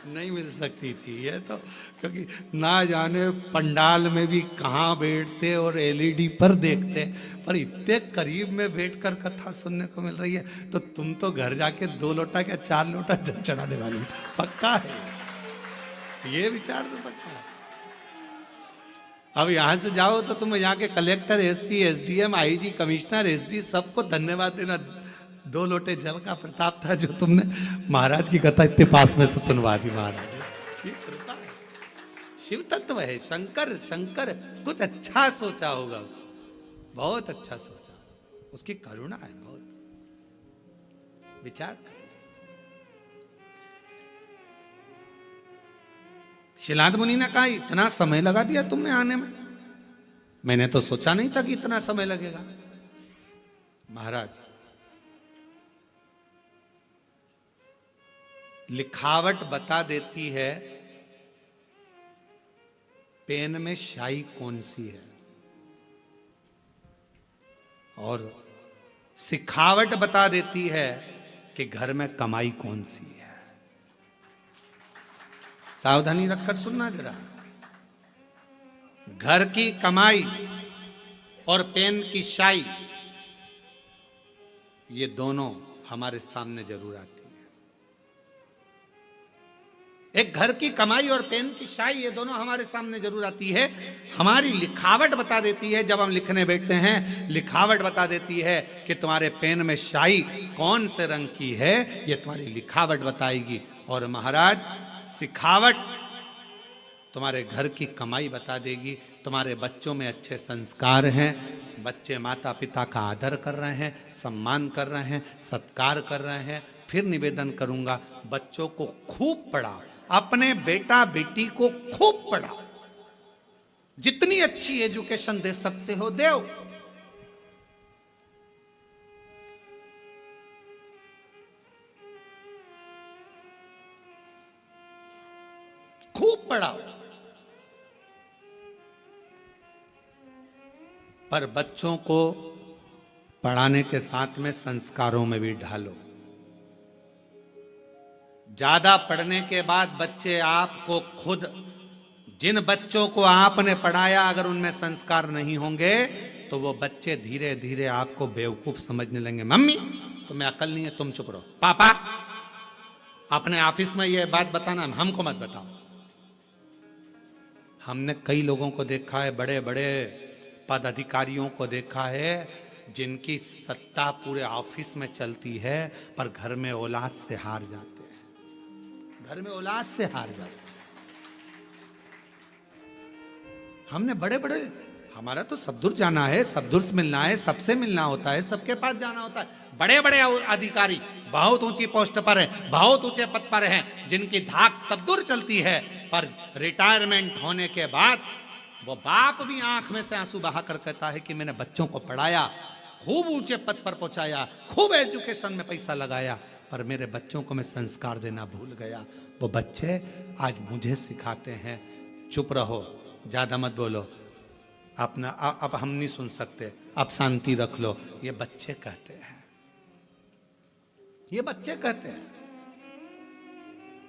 नहीं मिल सकती थी ये तो, क्योंकि ना जाने पंडाल में भी कहाँ बैठते और एलईडी पर देखते, पर इतने करीब में बैठकर कथा सुनने को मिल रही है, तो तुम तो घर जाके 2 लोटा क्या 4 लोटा जल चढ़ाने वाली, पक्का है ये विचार तो पक्का है। अब यहां से जाओ तो तुम यहाँ के collector, SP, SDM, IG, commissioner, SD सबको धन्यवाद देना, 2 लोटे जल का प्रताप था जो तुमने महाराज की कथा इतने पास में से सुनवा दी। महाराज ये कृपा है, शिव तत्व है शंकर। शंकर कुछ अच्छा सोचा होगा उसने, बहुत अच्छा सोचा, उसकी करुणा है बहुत, विचार कर। शिलाद मुनि ने कहा इतना समय लगा दिया तुमने आने में, मैंने तो सोचा नहीं था कि इतना समय लगेगा। महाराज लिखावट बता देती है पेन में शाई कौन सी है, और सिखावट बता देती है कि घर में कमाई कौन सी है। सावधानी रखकर सुनना जरा, घर की कमाई और पेन की शाई, ये दोनों हमारे सामने जरूर आती है। एक घर की कमाई और पेन की शाई, ये दोनों हमारे सामने जरूर आती है। हमारी लिखावट बता देती है, जब हम लिखने बैठते हैं लिखावट बता देती है कि तुम्हारे पेन में शाई कौन से रंग की है, ये तुम्हारी लिखावट बताएगी। और महाराज सिखावट तुम्हारे घर की कमाई बता देगी। तुम्हारे बच्चों में अच्छे संस्कार हैं, बच्चे माता पिता का आदर कर रहे हैं, सम्मान कर रहे हैं, सत्कार कर रहे हैं। फिर निवेदन करूंगा, बच्चों को खूब पढ़ाओ, अपने बेटा बेटी को खूब पढ़ाओ, जितनी अच्छी एजुकेशन दे सकते हो दो। खूब पढ़ाओ, पर बच्चों को पढ़ाने के साथ में संस्कारों में भी ढालो। ज्यादा पढ़ने के बाद बच्चे आपको खुद, जिन बच्चों को आपने पढ़ाया अगर उनमें संस्कार नहीं होंगे तो वो बच्चे धीरे धीरे आपको बेवकूफ समझने लगेंगे। मम्मी तुम्हें अकल नहीं है, तुम चुप रहो। पापा अपने ऑफिस में ये बात बताना, हमको मत बताओ। हमने कई लोगों को देखा है, बड़े बड़े पद अधिकारियों को देखा है, जिनकी सत्ता पूरे ऑफिस में चलती है पर घर में औलाद से हार जाते हैं, घर में औलाद से हार जाते हैं। हमने बड़े बड़े, हमारा तो सब दूर जाना है, सब दूर से मिलना है, सबसे मिलना होता है, सबके पास जाना होता है। बड़े बड़े अधिकारी बहुत ऊंची पोस्ट पर हैं, बहुत ऊंचे पद पर हैं, जिनकी धाक सब दूर चलती है, पर रिटायरमेंट होने के बाद वो बाप भी आंख में से आंसू बहाकर कहता है कि मैंने बच्चों को पढ़ाया, खूब ऊंचे पद पर पहुंचाया, खूब एजुकेशन में पैसा लगाया, पर मेरे बच्चों को मैं संस्कार देना भूल गया। वो बच्चे आज मुझे सिखाते हैं चुप रहो, ज्यादा मत बोलो, अपना अब हम नहीं सुन सकते, अब शांति रख लो। ये बच्चे कहते हैं, ये बच्चे कहते हैं।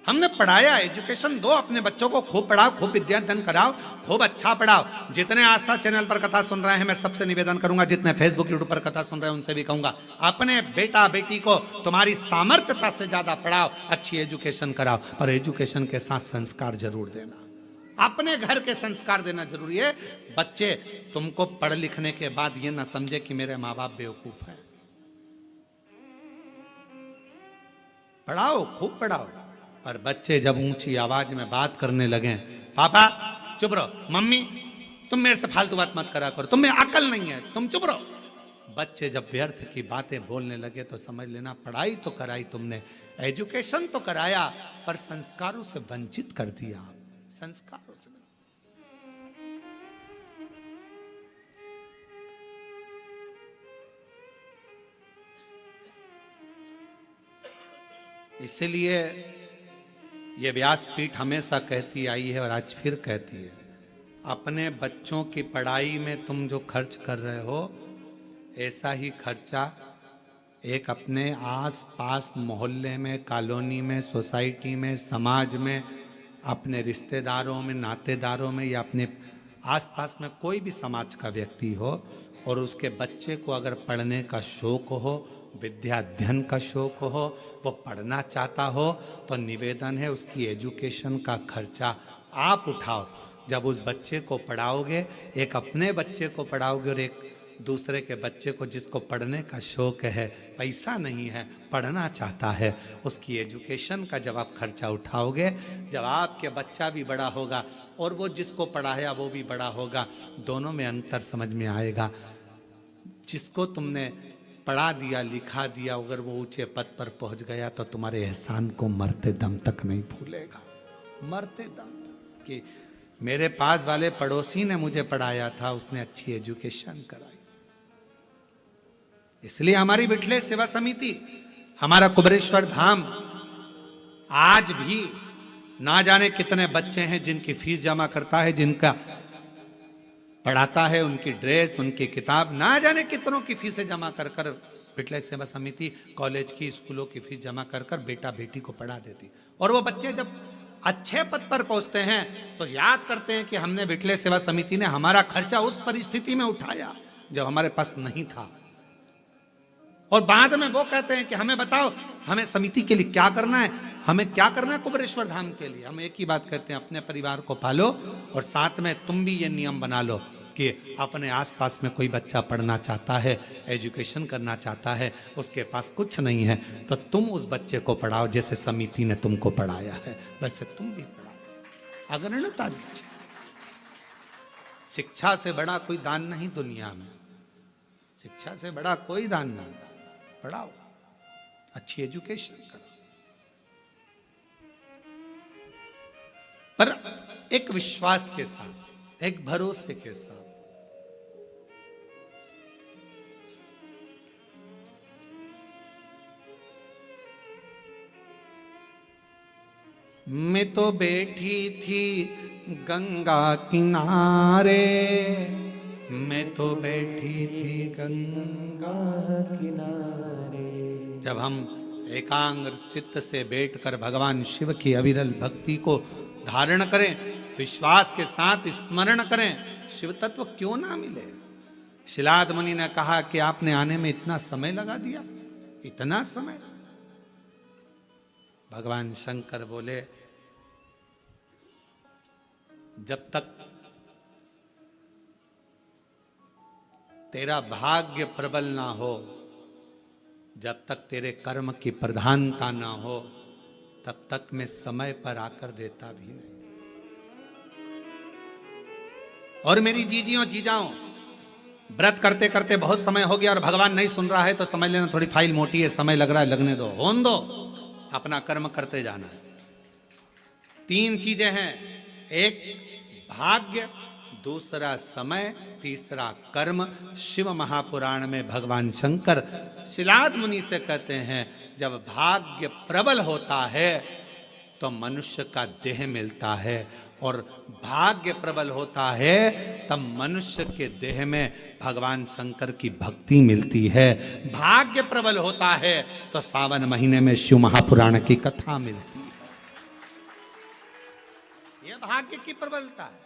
हमने पढ़ाया, एजुकेशन दो अपने बच्चों को, खूब पढ़ाओ, खूब विद्यादान कराओ, खूब अच्छा पढ़ाओ। जितने आस्था चैनल पर कथा सुन रहे हैं, मैं सबसे निवेदन करूंगा, जितने फेसबुक यूट्यूब पर कथा सुन रहे हैं उनसे भी कहूंगा, अपने बेटा बेटी को तुम्हारी सामर्थ्यता से ज्यादा पढ़ाओ, अच्छी एजुकेशन कराओ, पर एजुकेशन के साथ संस्कार जरूर देना। अपने घर के संस्कार देना जरूरी है। बच्चे तुमको पढ़ लिखने के बाद ये ना समझे कि मेरे माँ बाप बेवकूफ हैं। पढ़ाओ, खूब पढ़ाओ, पर बच्चे जब ऊंची आवाज में बात करने लगे, पापा चुप रहो, मम्मी तुम मेरे से फालतू बात मत करा करो, तुम्हें अकल नहीं है, तुम चुप रहो। बच्चे जब व्यर्थ की बातें बोलने लगे तो समझ लेना पढ़ाई तो कराई तुमने, एजुकेशन तो कराया, पर संस्कारों से वंचित कर दिया। आप संस्कारों से, इसलिए ये व्यासपीठ हमेशा कहती आई है और आज फिर कहती है, अपने बच्चों की पढ़ाई में तुम जो खर्च कर रहे हो, ऐसा ही खर्चा एक अपने आस पास मोहल्ले में, कॉलोनी में, सोसाइटी में, समाज में, अपने रिश्तेदारों में, नातेदारों में, या अपने आसपास में कोई भी समाज का व्यक्ति हो और उसके बच्चे को अगर पढ़ने का शौक हो, विद्या अध्ययन का शौक हो, वो पढ़ना चाहता हो, तो निवेदन है उसकी एजुकेशन का खर्चा आप उठाओ। जब उस बच्चे को पढ़ाओगे, एक अपने बच्चे को पढ़ाओगे और एक दूसरे के बच्चे को जिसको पढ़ने का शौक है, पैसा नहीं है, पढ़ना चाहता है, उसकी एजुकेशन का जब आप खर्चा उठाओगे, जब आपके बच्चा भी बड़ा होगा और वो जिसको पढ़ाया वो भी बड़ा होगा, दोनों में अंतर समझ में आएगा। जिसको तुमने पढ़ा दिया, लिखा दिया, अगर वो ऊंचे पद पर पहुंच गया तो तुम्हारे एहसान को मरते दम तक नहीं भूलेगा, मरते दम तक। कि मेरे पास वाले पड़ोसी ने मुझे पढ़ाया था, उसने अच्छी एजुकेशन कराई। इसलिए हमारी विठले सेवा समिति, हमारा कुबरेश्वर धाम आज भी ना जाने कितने बच्चे हैं जिनकी फीस जमा करता है, जिनका पढ़ाता है, उनकी ड्रेस, उनकी किताब, ना जाने कितनों की फीसें जमा कर कर विठले सेवा समिति कॉलेज की, स्कूलों की फीस जमा कर कर बेटा बेटी को पढ़ा देती। और वो बच्चे जब अच्छे पद पर पहुंचते हैं तो याद करते हैं कि हमने विठले सेवा समिति ने हमारा खर्चा उस परिस्थिति में उठाया जब हमारे पास नहीं था। और बाद में वो कहते हैं कि हमें बताओ, हमें समिति के लिए क्या करना है, हमें क्या करना है कुबरेश्वर धाम के लिए। हम एक ही बात कहते हैं, अपने परिवार को पालो और साथ में तुम भी ये नियम बना लो कि अपने आसपास में कोई बच्चा पढ़ना चाहता है, एजुकेशन करना चाहता है, उसके पास कुछ नहीं है, तो तुम उस बच्चे को पढ़ाओ जैसे समिति ने तुमको पढ़ाया है, वैसे तुम भी पढ़ाओ, अग्रणता दीजिए। शिक्षा से बड़ा कोई दान नहीं दुनिया में, शिक्षा से बड़ा कोई दान नहीं। पढ़ाओ, अच्छी एजुकेशन करो, पर एक विश्वास के साथ, एक भरोसे के साथ। मैं तो बैठी थी गंगा किनारे, मैं तो बैठी थी गंगा किनारे। जब हम एकाग्र चित्त से बैठकर भगवान शिव की अविरल भक्ति को धारण करें, विश्वास के साथ स्मरण करें, शिव तत्व क्यों ना मिले। शिलाद मुनि ने कहा कि आपने आने में इतना समय लगा दिया, इतना समय। भगवान शंकर बोले, जब तक तेरा भाग्य प्रबल ना हो, जब तक तेरे कर्म की प्रधानता ना हो, तब तक मैं समय पर आकर देता भी नहीं। और मेरी जीजियों जीजाओं, व्रत करते करते बहुत समय हो गया और भगवान नहीं सुन रहा है तो समझ लेना थोड़ी फाइल मोटी है, समय लग रहा है, लगने दो, होने दो, अपना कर्म करते जाना है। 3 चीजें हैं, एक भाग्य, दूसरा समय, तीसरा कर्म। शिव महापुराण में भगवान शंकर शिलाद मुनि से कहते हैं, जब भाग्य प्रबल होता है तो मनुष्य का देह मिलता है, और भाग्य प्रबल होता है तब मनुष्य के देह में भगवान शंकर की भक्ति मिलती है। भाग्य प्रबल होता है तो सावन महीने में शिव महापुराण की कथा मिलती है। यह भाग्य की प्रबलता है।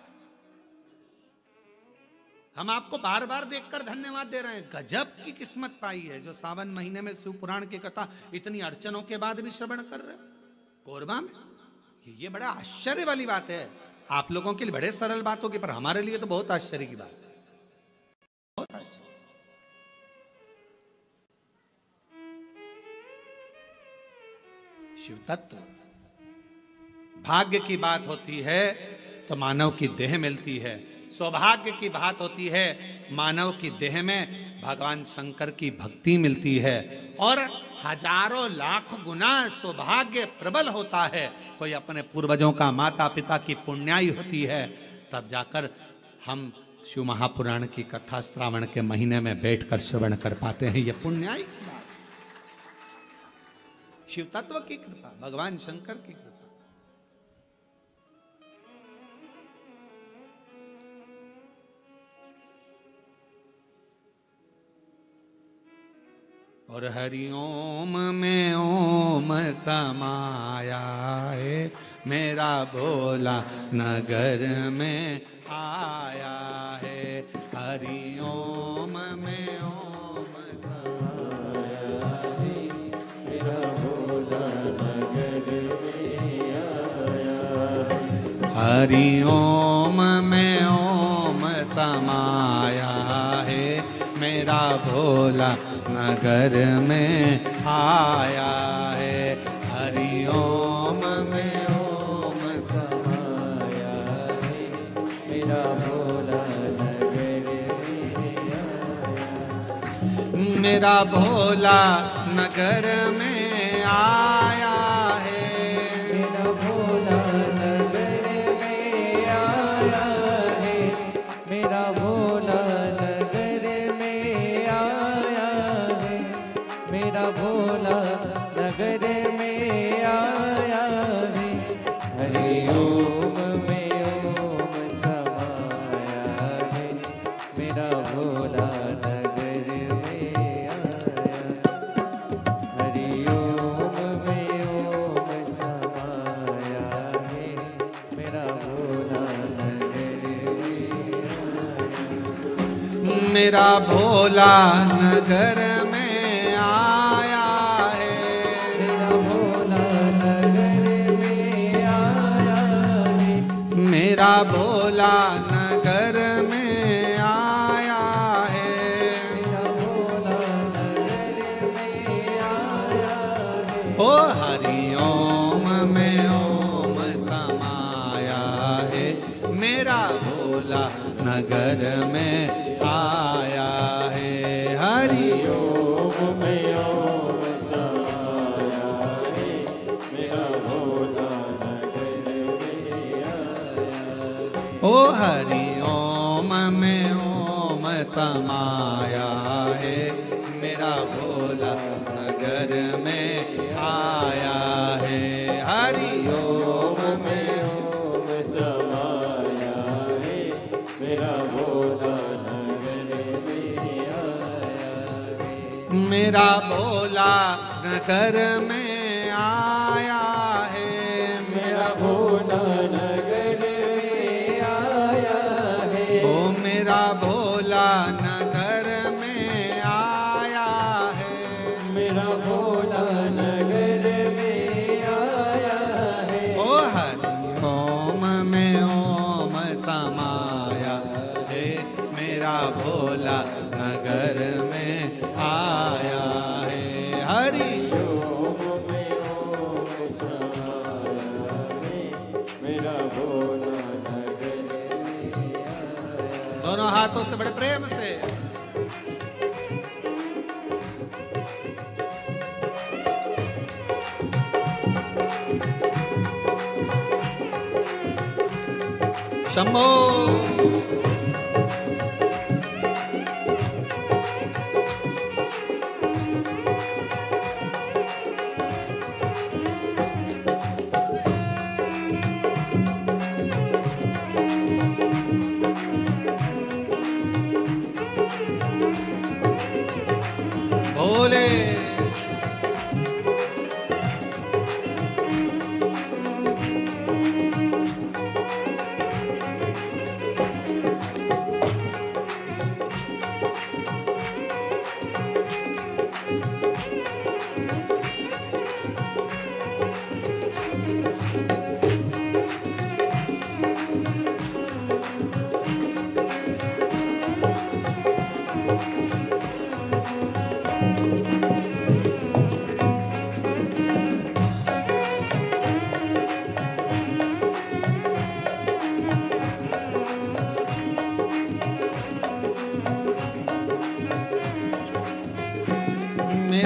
हम आपको बार बार देखकर धन्यवाद दे रहे हैं। गजब की किस्मत पाई है जो सावन महीने में शिव पुराण की कथा इतनी अड़चनों के बाद भी श्रवण कर रहे हैं कोरबा में। ये बड़ा आश्चर्य वाली बात है। आप लोगों के लिए बड़े सरल बात होगी, पर हमारे लिए तो बहुत आश्चर्य की बात है, बहुत आश्चर्य। शिव तत्व भाग्य की बात होती है तो मानव की देह मिलती है। सौभाग्य की बात होती है मानव की देह में भगवान शंकर की भक्ति मिलती है। और हजारों लाख गुना सौभाग्य प्रबल होता है। कोई अपने पूर्वजों का, माता पिता की पुण्याई होती है, तब जाकर हम शिव महापुराण की कथा श्रावण के महीने में बैठकर श्रवण कर पाते हैं। यह पुण्याई की बात, शिव तत्व की कृपा, भगवान शंकर की कृपा। और हरि ओम में ओम समाया है, मेरा भोला नगर में आया है। हरि ओम में ओम समाया है, मेरा भोला नगर में आया है। हरि ओम में ओम समाया है, मेरा भोला नगर में आया है। हरि ओम में ओम समाया है, मेरा भोला नगर में आया। मेरा भोला नगर में आया है, मेरा भोला नगर में आया है, मेरा भोला मेरा भोला नगर में आया है। हरि ओम में ओम समाया है, मेरा भोला नगर में आया। हरि ओम में ओम समाया है, मेरा भोला नगर में आया। मेरा भोला नगर में आया है, मेरा भोला नगर में आया है, मेरा भोला नगर में आया है। मेरा भोला नगर में आया है। ओ हरि ओम में ओम समाया है, मेरा भोला नगर में आया है। हरि ओम में ओम समाया है, मेरा भोला नगर में आया। ओ हरि ओम में ओम समाया है, मेरा भोला नगर में आया है। हरि ओम में ओम समाया है, मेरा भोला नगर में आया है। मेरा भोला नगर में आया है, मेरा भोला नगर में आया है। ओ मेरा भोला नगर में आया है। मेरा भोला नगर में आया है। ओ हरि ओम में ओम समाया है, मेरा भोला नगर में आया है। हरि ओम में ओम समाया है, मेरा भोला नगर में आया। दोनों हाथों से बड़े प्रेम से शंभो।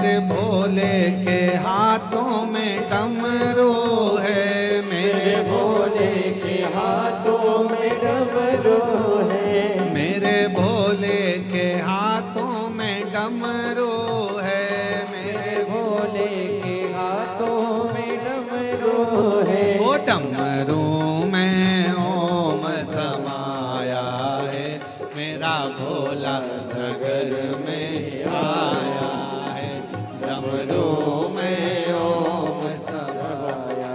मेरे भोले के हाथों में डमरू है, मेरे भोले के हाथों में डमरू है, मेरे भोले के हाथों में डमरू है, मेरे भोले के हाथों में डमरू है। ओ डमरू में ओम समाया है, मेरा भोला नगर में आया है। डमरू में ओम समाया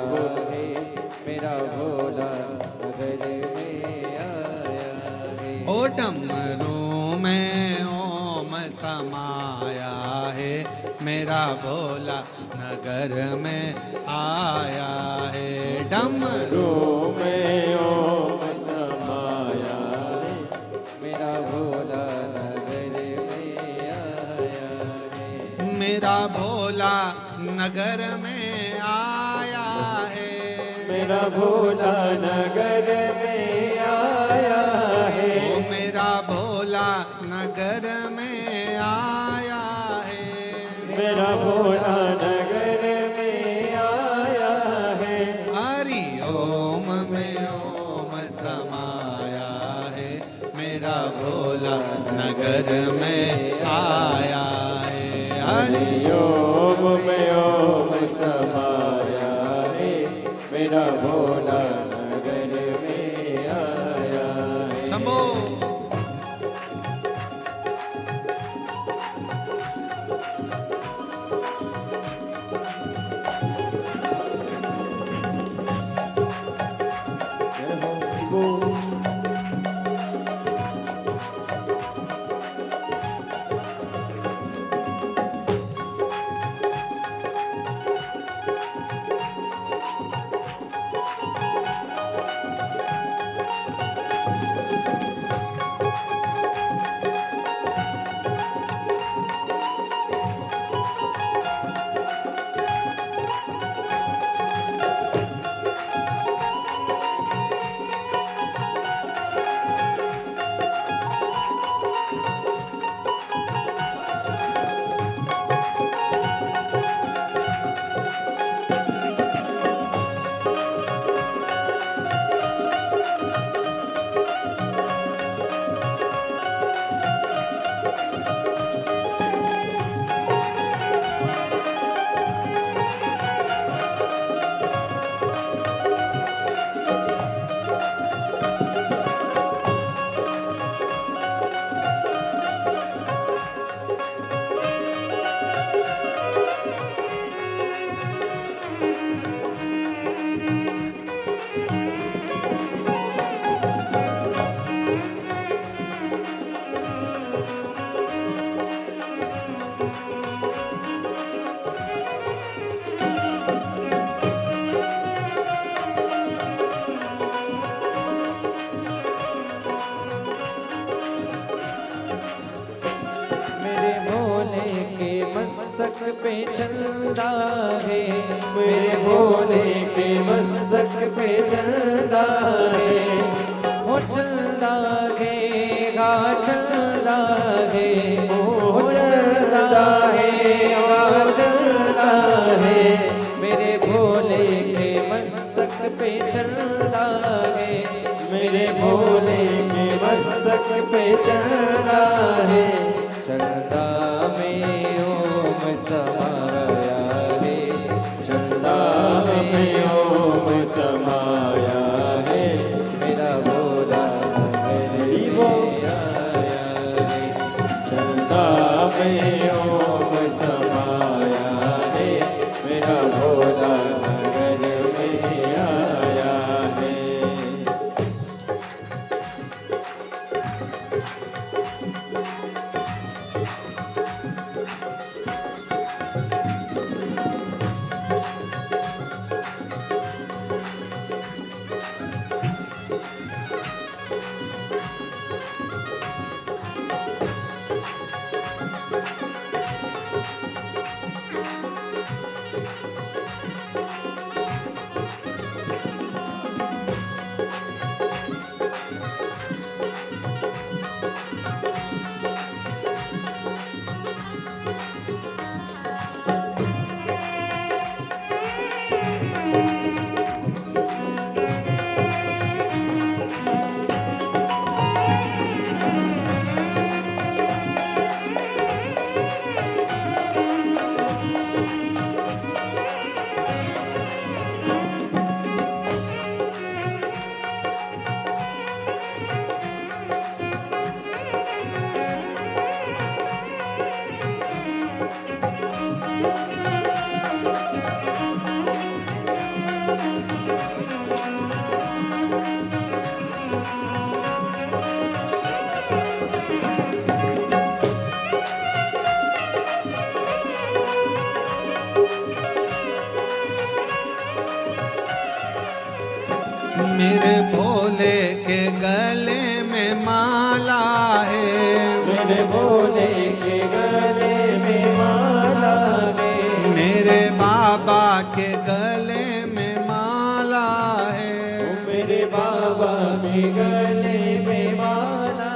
है, मेरा भोला नगर में आया है। ओ डमरू में ओम समाया है, मेरा भोला नगर में आया है। डमरू में ओम समाया है, मेरा भोला नगर में आया है। मेरा भोला नगर में आया है, मेरा भोला नगर में आया है, ओ मेरा भोला नगर में आया है। मेरा भोला नगर में आया है। हरि ओम में ओम समाया है, मेरा भोला नगर में आया है। हरि ओम में ओम समाया है, मेरा भोला नगर में आया है। शंभो। जय हो शिवो। मस्तक पे चंदा है, मेरे भोले के मस्तक पे चंदा है। वो चंदा है गा चंदा है, वो चंदा है गा चंदा है। मेरे भोले के मस्तक पे चंदा है, मेरे भोले के मस्तक पे चंदा है। चंदा में ओम समाया है, चंदा में ओम समाया है। मेरा भोला हरि में आया है, चंदा में ओम समाया है। मेरा भोला नगर में आया है। मेरे भोले के गले में माला है, मेरे भोले के गले में माला है, मेरे बाबा के गले में माला है, मेरे बाबा के गले में माला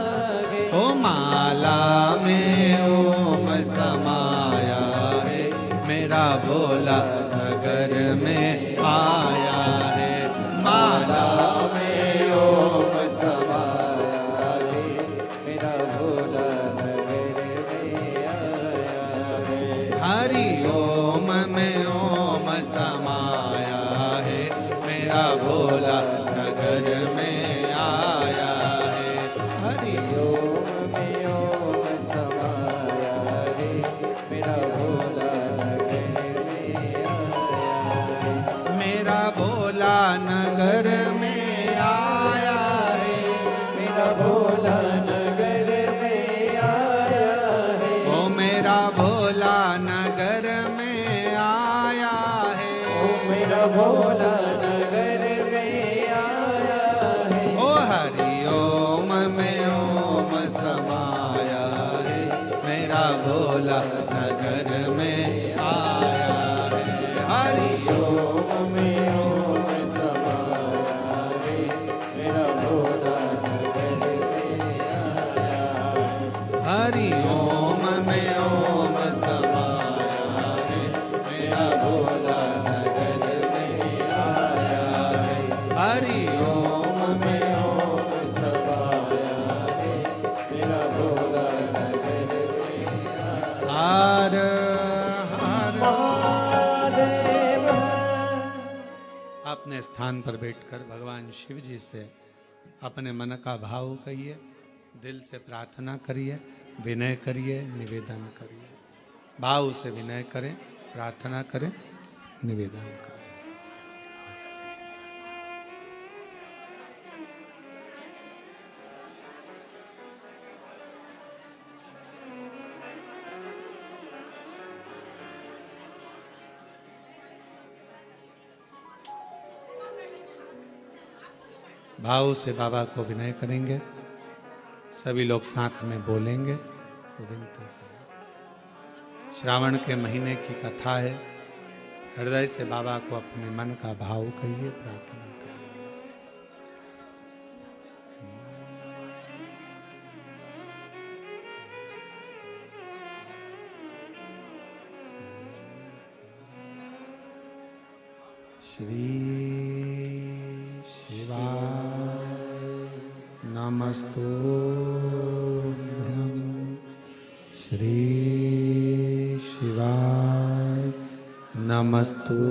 है। ओ माला में ओम समाया है, मेरा भोला नगर में आया है। माला में ओम समाया है, मेरा भोला नगर में आया है। हरि ओम में ओम समाया है, मेरा भोला नगर में आया है। हरि ओम में ओम समाया है, मेरा भोला नगर में आया है। मेरा भोला नगर में आया है, मेरा भोला नगर में आया है। ओ मेरा भोला नगर में आया है, ओ मेरा भोला नगर में आया है। ओ हरि ओम में ओम समाया है, मेरा भोला नगर में आया है। हरि ओम में ओम समाया है, मेरा भोला नगर में आया है। हरि ओम में ओम समाया है, मेरा भोला नगर में आया है। हरि ओम में ओम समाया है, मेरा भोला नगर में हर हर। महादेव। अपने स्थान पर बैठकर भगवान शिव जी से अपने मन का भाव कहिए, दिल से प्रार्थना करिए, विनय करिए, निवेदन करिए। भाव से विनय करें, प्रार्थना करें, निवेदन करें। भाव से बाबा को विनय करेंगे, सभी लोग साथ में बोलेंगे तो विनती करें। श्रावण के महीने की कथा है, हृदय से बाबा को अपने मन का भाव कहिए, प्रार्थना करिए। श्री नमस्तुभ्यं श्री शिवाय नमस्तुभ्यं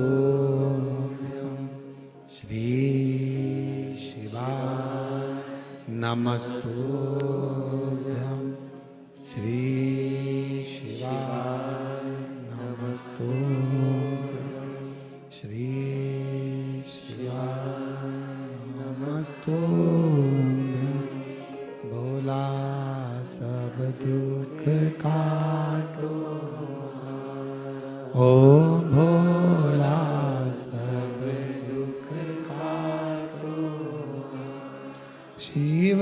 श्री शिवाय नमस्तुभ्यं श्री शिवाय नमस्तुभ्यं श्री शिवाय नमस्तुभ्यं। भोला सब दुख काटो, ओ भोला सब दुख काटो। शिव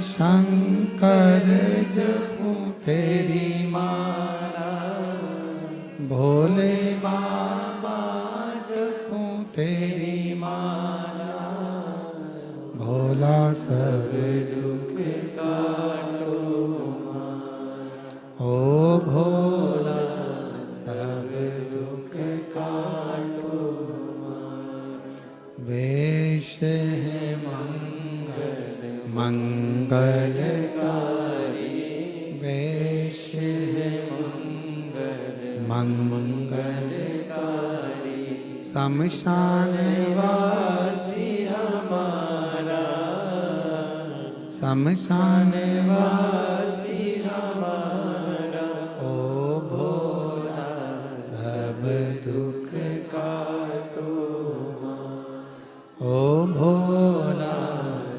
शंकर जपूं तेरी माला, भोले बाबा जपूं तेरी माला। भोला सब दुख काटो, ओ भोला सब दुख काटो। वेश है मंगलकारी, वेश है मंगलकारी। शमशान वासी हमारा, शमशान वासी हमारा। ओ भोला सब दुख काटो, ओ भोला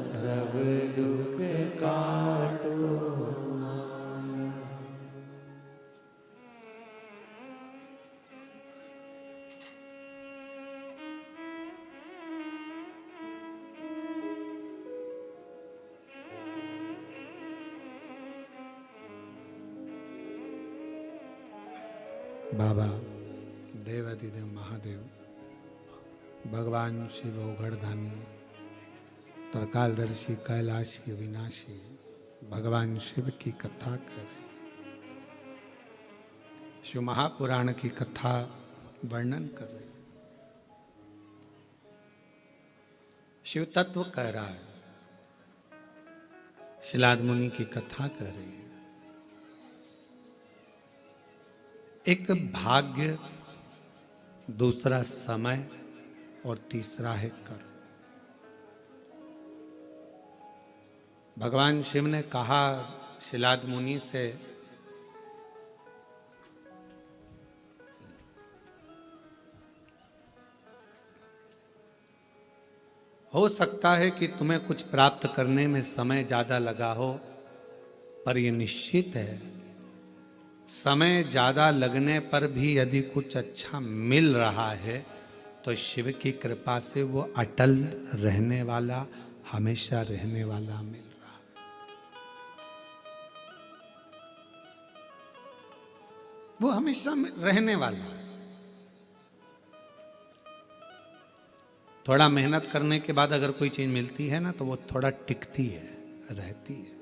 सब दुख काटो। बाबा देवाधिदेव महादेव भगवान शिव औघड़दानी तरकालदर्शी कैलाशी अविनाशी भगवान शिव की कथा कर रहे, शिव महापुराण की कथा वर्णन कर रहे, शिव तत्व कह रहा है, शिलाद मुनि की कथा कह रही है। एक भाग्य, दूसरा समय और तीसरा है कर्म। भगवान शिव ने कहा शिलाद मुनि से, हो सकता है कि तुम्हें कुछ प्राप्त करने में समय ज्यादा लगा हो, पर यह निश्चित है समय ज्यादा लगने पर भी यदि कुछ अच्छा मिल रहा है तो शिव की कृपा से वो अटल रहने वाला, हमेशा रहने वाला मिल रहा है। वो हमेशा रहने वाला है। थोड़ा मेहनत करने के बाद अगर कोई चीज मिलती है ना तो वो थोड़ा टिकती है, रहती है।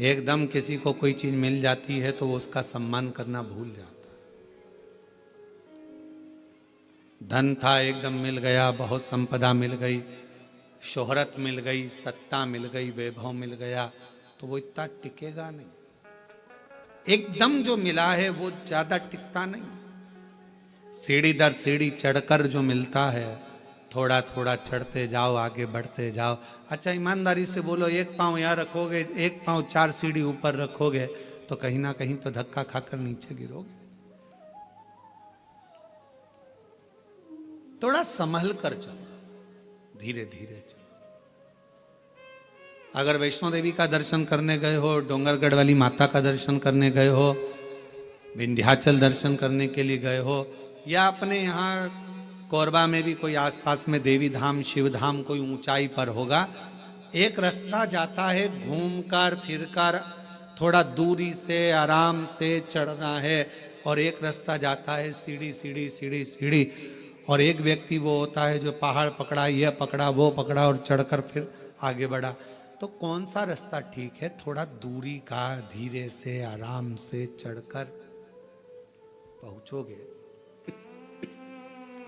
एकदम किसी को कोई चीज मिल जाती है तो वो उसका सम्मान करना भूल जाता है। धन था, एकदम मिल गया, बहुत संपदा मिल गई, शोहरत मिल गई, सत्ता मिल गई, वैभव मिल गया, तो वो इतना टिकेगा नहीं। एकदम जो मिला है वो ज्यादा टिकता नहीं। सीढ़ी दर सीढ़ी चढ़कर जो मिलता है, थोड़ा थोड़ा चढ़ते जाओ, आगे बढ़ते जाओ। अच्छा ईमानदारी से बोलो, एक पांव यहाँ रखोगे, एक पांव 4 सीढ़ी ऊपर रखोगे तो कहीं ना कहीं तो धक्का खाकर नीचे गिरोगे। थोड़ा संभल कर चलो, धीरे धीरे चलो। अगर वैष्णो देवी का दर्शन करने गए हो, डोंगरगढ़ वाली माता का दर्शन करने गए हो, विंध्याचल दर्शन करने के लिए गए हो, या अपने यहाँ कोरबा में भी कोई आसपास में देवी धाम, शिव धाम कोई ऊंचाई पर होगा, एक रास्ता जाता है घूमकर फिरकर, थोड़ा दूरी से आराम से चढ़ना है, और एक रास्ता जाता है सीढ़ी सीढ़ी सीढ़ी सीढ़ी, और एक व्यक्ति वो होता है जो पहाड़ पकड़ा, यह पकड़ा, वो पकड़ा और चढ़कर फिर आगे बढ़ा। तो कौन सा रास्ता ठीक है? थोड़ा दूरी का, धीरे से आराम से चढ़कर पहुंचोगे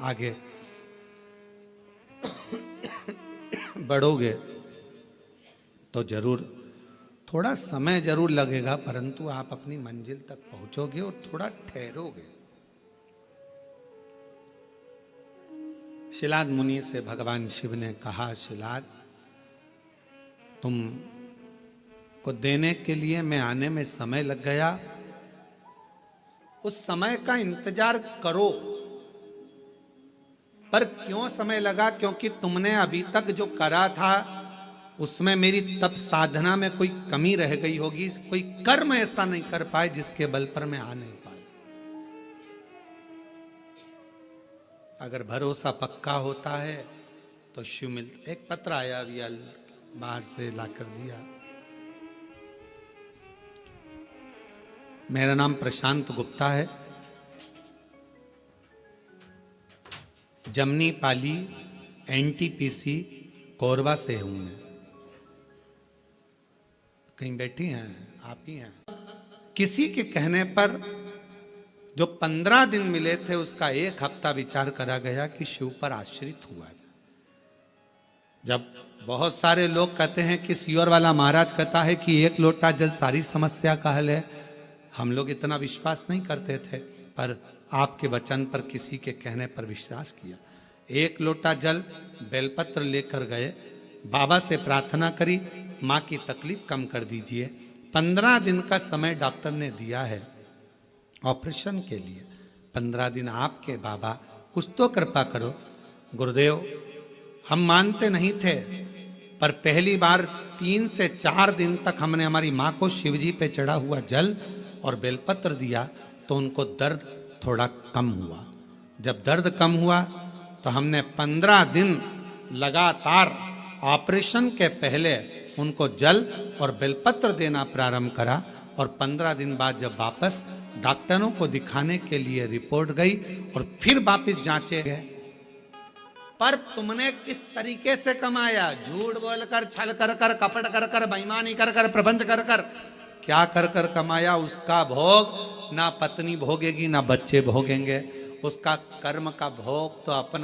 आगे बढ़ोगे तो जरूर थोड़ा समय जरूर लगेगा, परंतु आप अपनी मंजिल तक पहुंचोगे और थोड़ा ठहरोगे। शिलाद मुनि से भगवान शिव ने कहा, शिलाद तुम को देने के लिए मैं आने में समय लग गया, उस समय का इंतजार करो। पर क्यों समय लगा? क्योंकि तुमने अभी तक जो करा था उसमें मेरी तप साधना में कोई कमी रह गई होगी, कोई कर्म ऐसा नहीं कर पाए जिसके बल पर मैं आ नहीं पाया। अगर भरोसा पक्का होता है तो शिव मिलता। एक पत्र आया अभी बाहर से लाकर दिया। मेरा नाम प्रशांत गुप्ता है, जमनी पाली एनटीपीसी कोरबा से हूं मैं। कहीं बैठी हैं आप ही हैं? किसी के कहने पर जो 15 दिन मिले थे उसका 1 हफ्ता विचार करा गया कि शिव पर आश्रित हुआ जाए। जब बहुत सारे लोग कहते हैं कि सियोर वाला महाराज कहता है कि 1 लोटा जल सारी समस्या का हल है, हम लोग इतना विश्वास नहीं करते थे, पर आपके वचन पर किसी के कहने पर विश्वास किया। 1 लोटा जल बेलपत्र लेकर गए, बाबा से प्रार्थना करी, माँ की तकलीफ कम कर दीजिए। 15 दिन का समय डॉक्टर ने दिया है ऑपरेशन के लिए। 15 दिन आपके बाबा, कुछ तो कृपा करो। गुरुदेव हम मानते नहीं थे, पर पहली बार 3 से 4 दिन तक हमने हमारी माँ को शिवजी पे चढ़ा हुआ जल और बेलपत्र दिया तो उनको दर्द थोड़ा कम हुआ। जब दर्द कम हुआ तो हमने 15 दिन लगातार ऑपरेशन के पहले उनको जल और बेलपत्र देना प्रारंभ करा, और 15 दिन बाद जब वापस डॉक्टरों को दिखाने के लिए रिपोर्ट गई और फिर वापस जांचे गए, पर तुमने किस तरीके से कमाया? झूठ बोलकर, छल कर कर, कपट कर कर, बेईमानी कर कर, प्रपंच कर कर, क्या कर कर कमाया? उसका भोग ना पत्नी भोगेगी ना बच्चे भोगेंगे, उसका कर्म का भोग तो अपना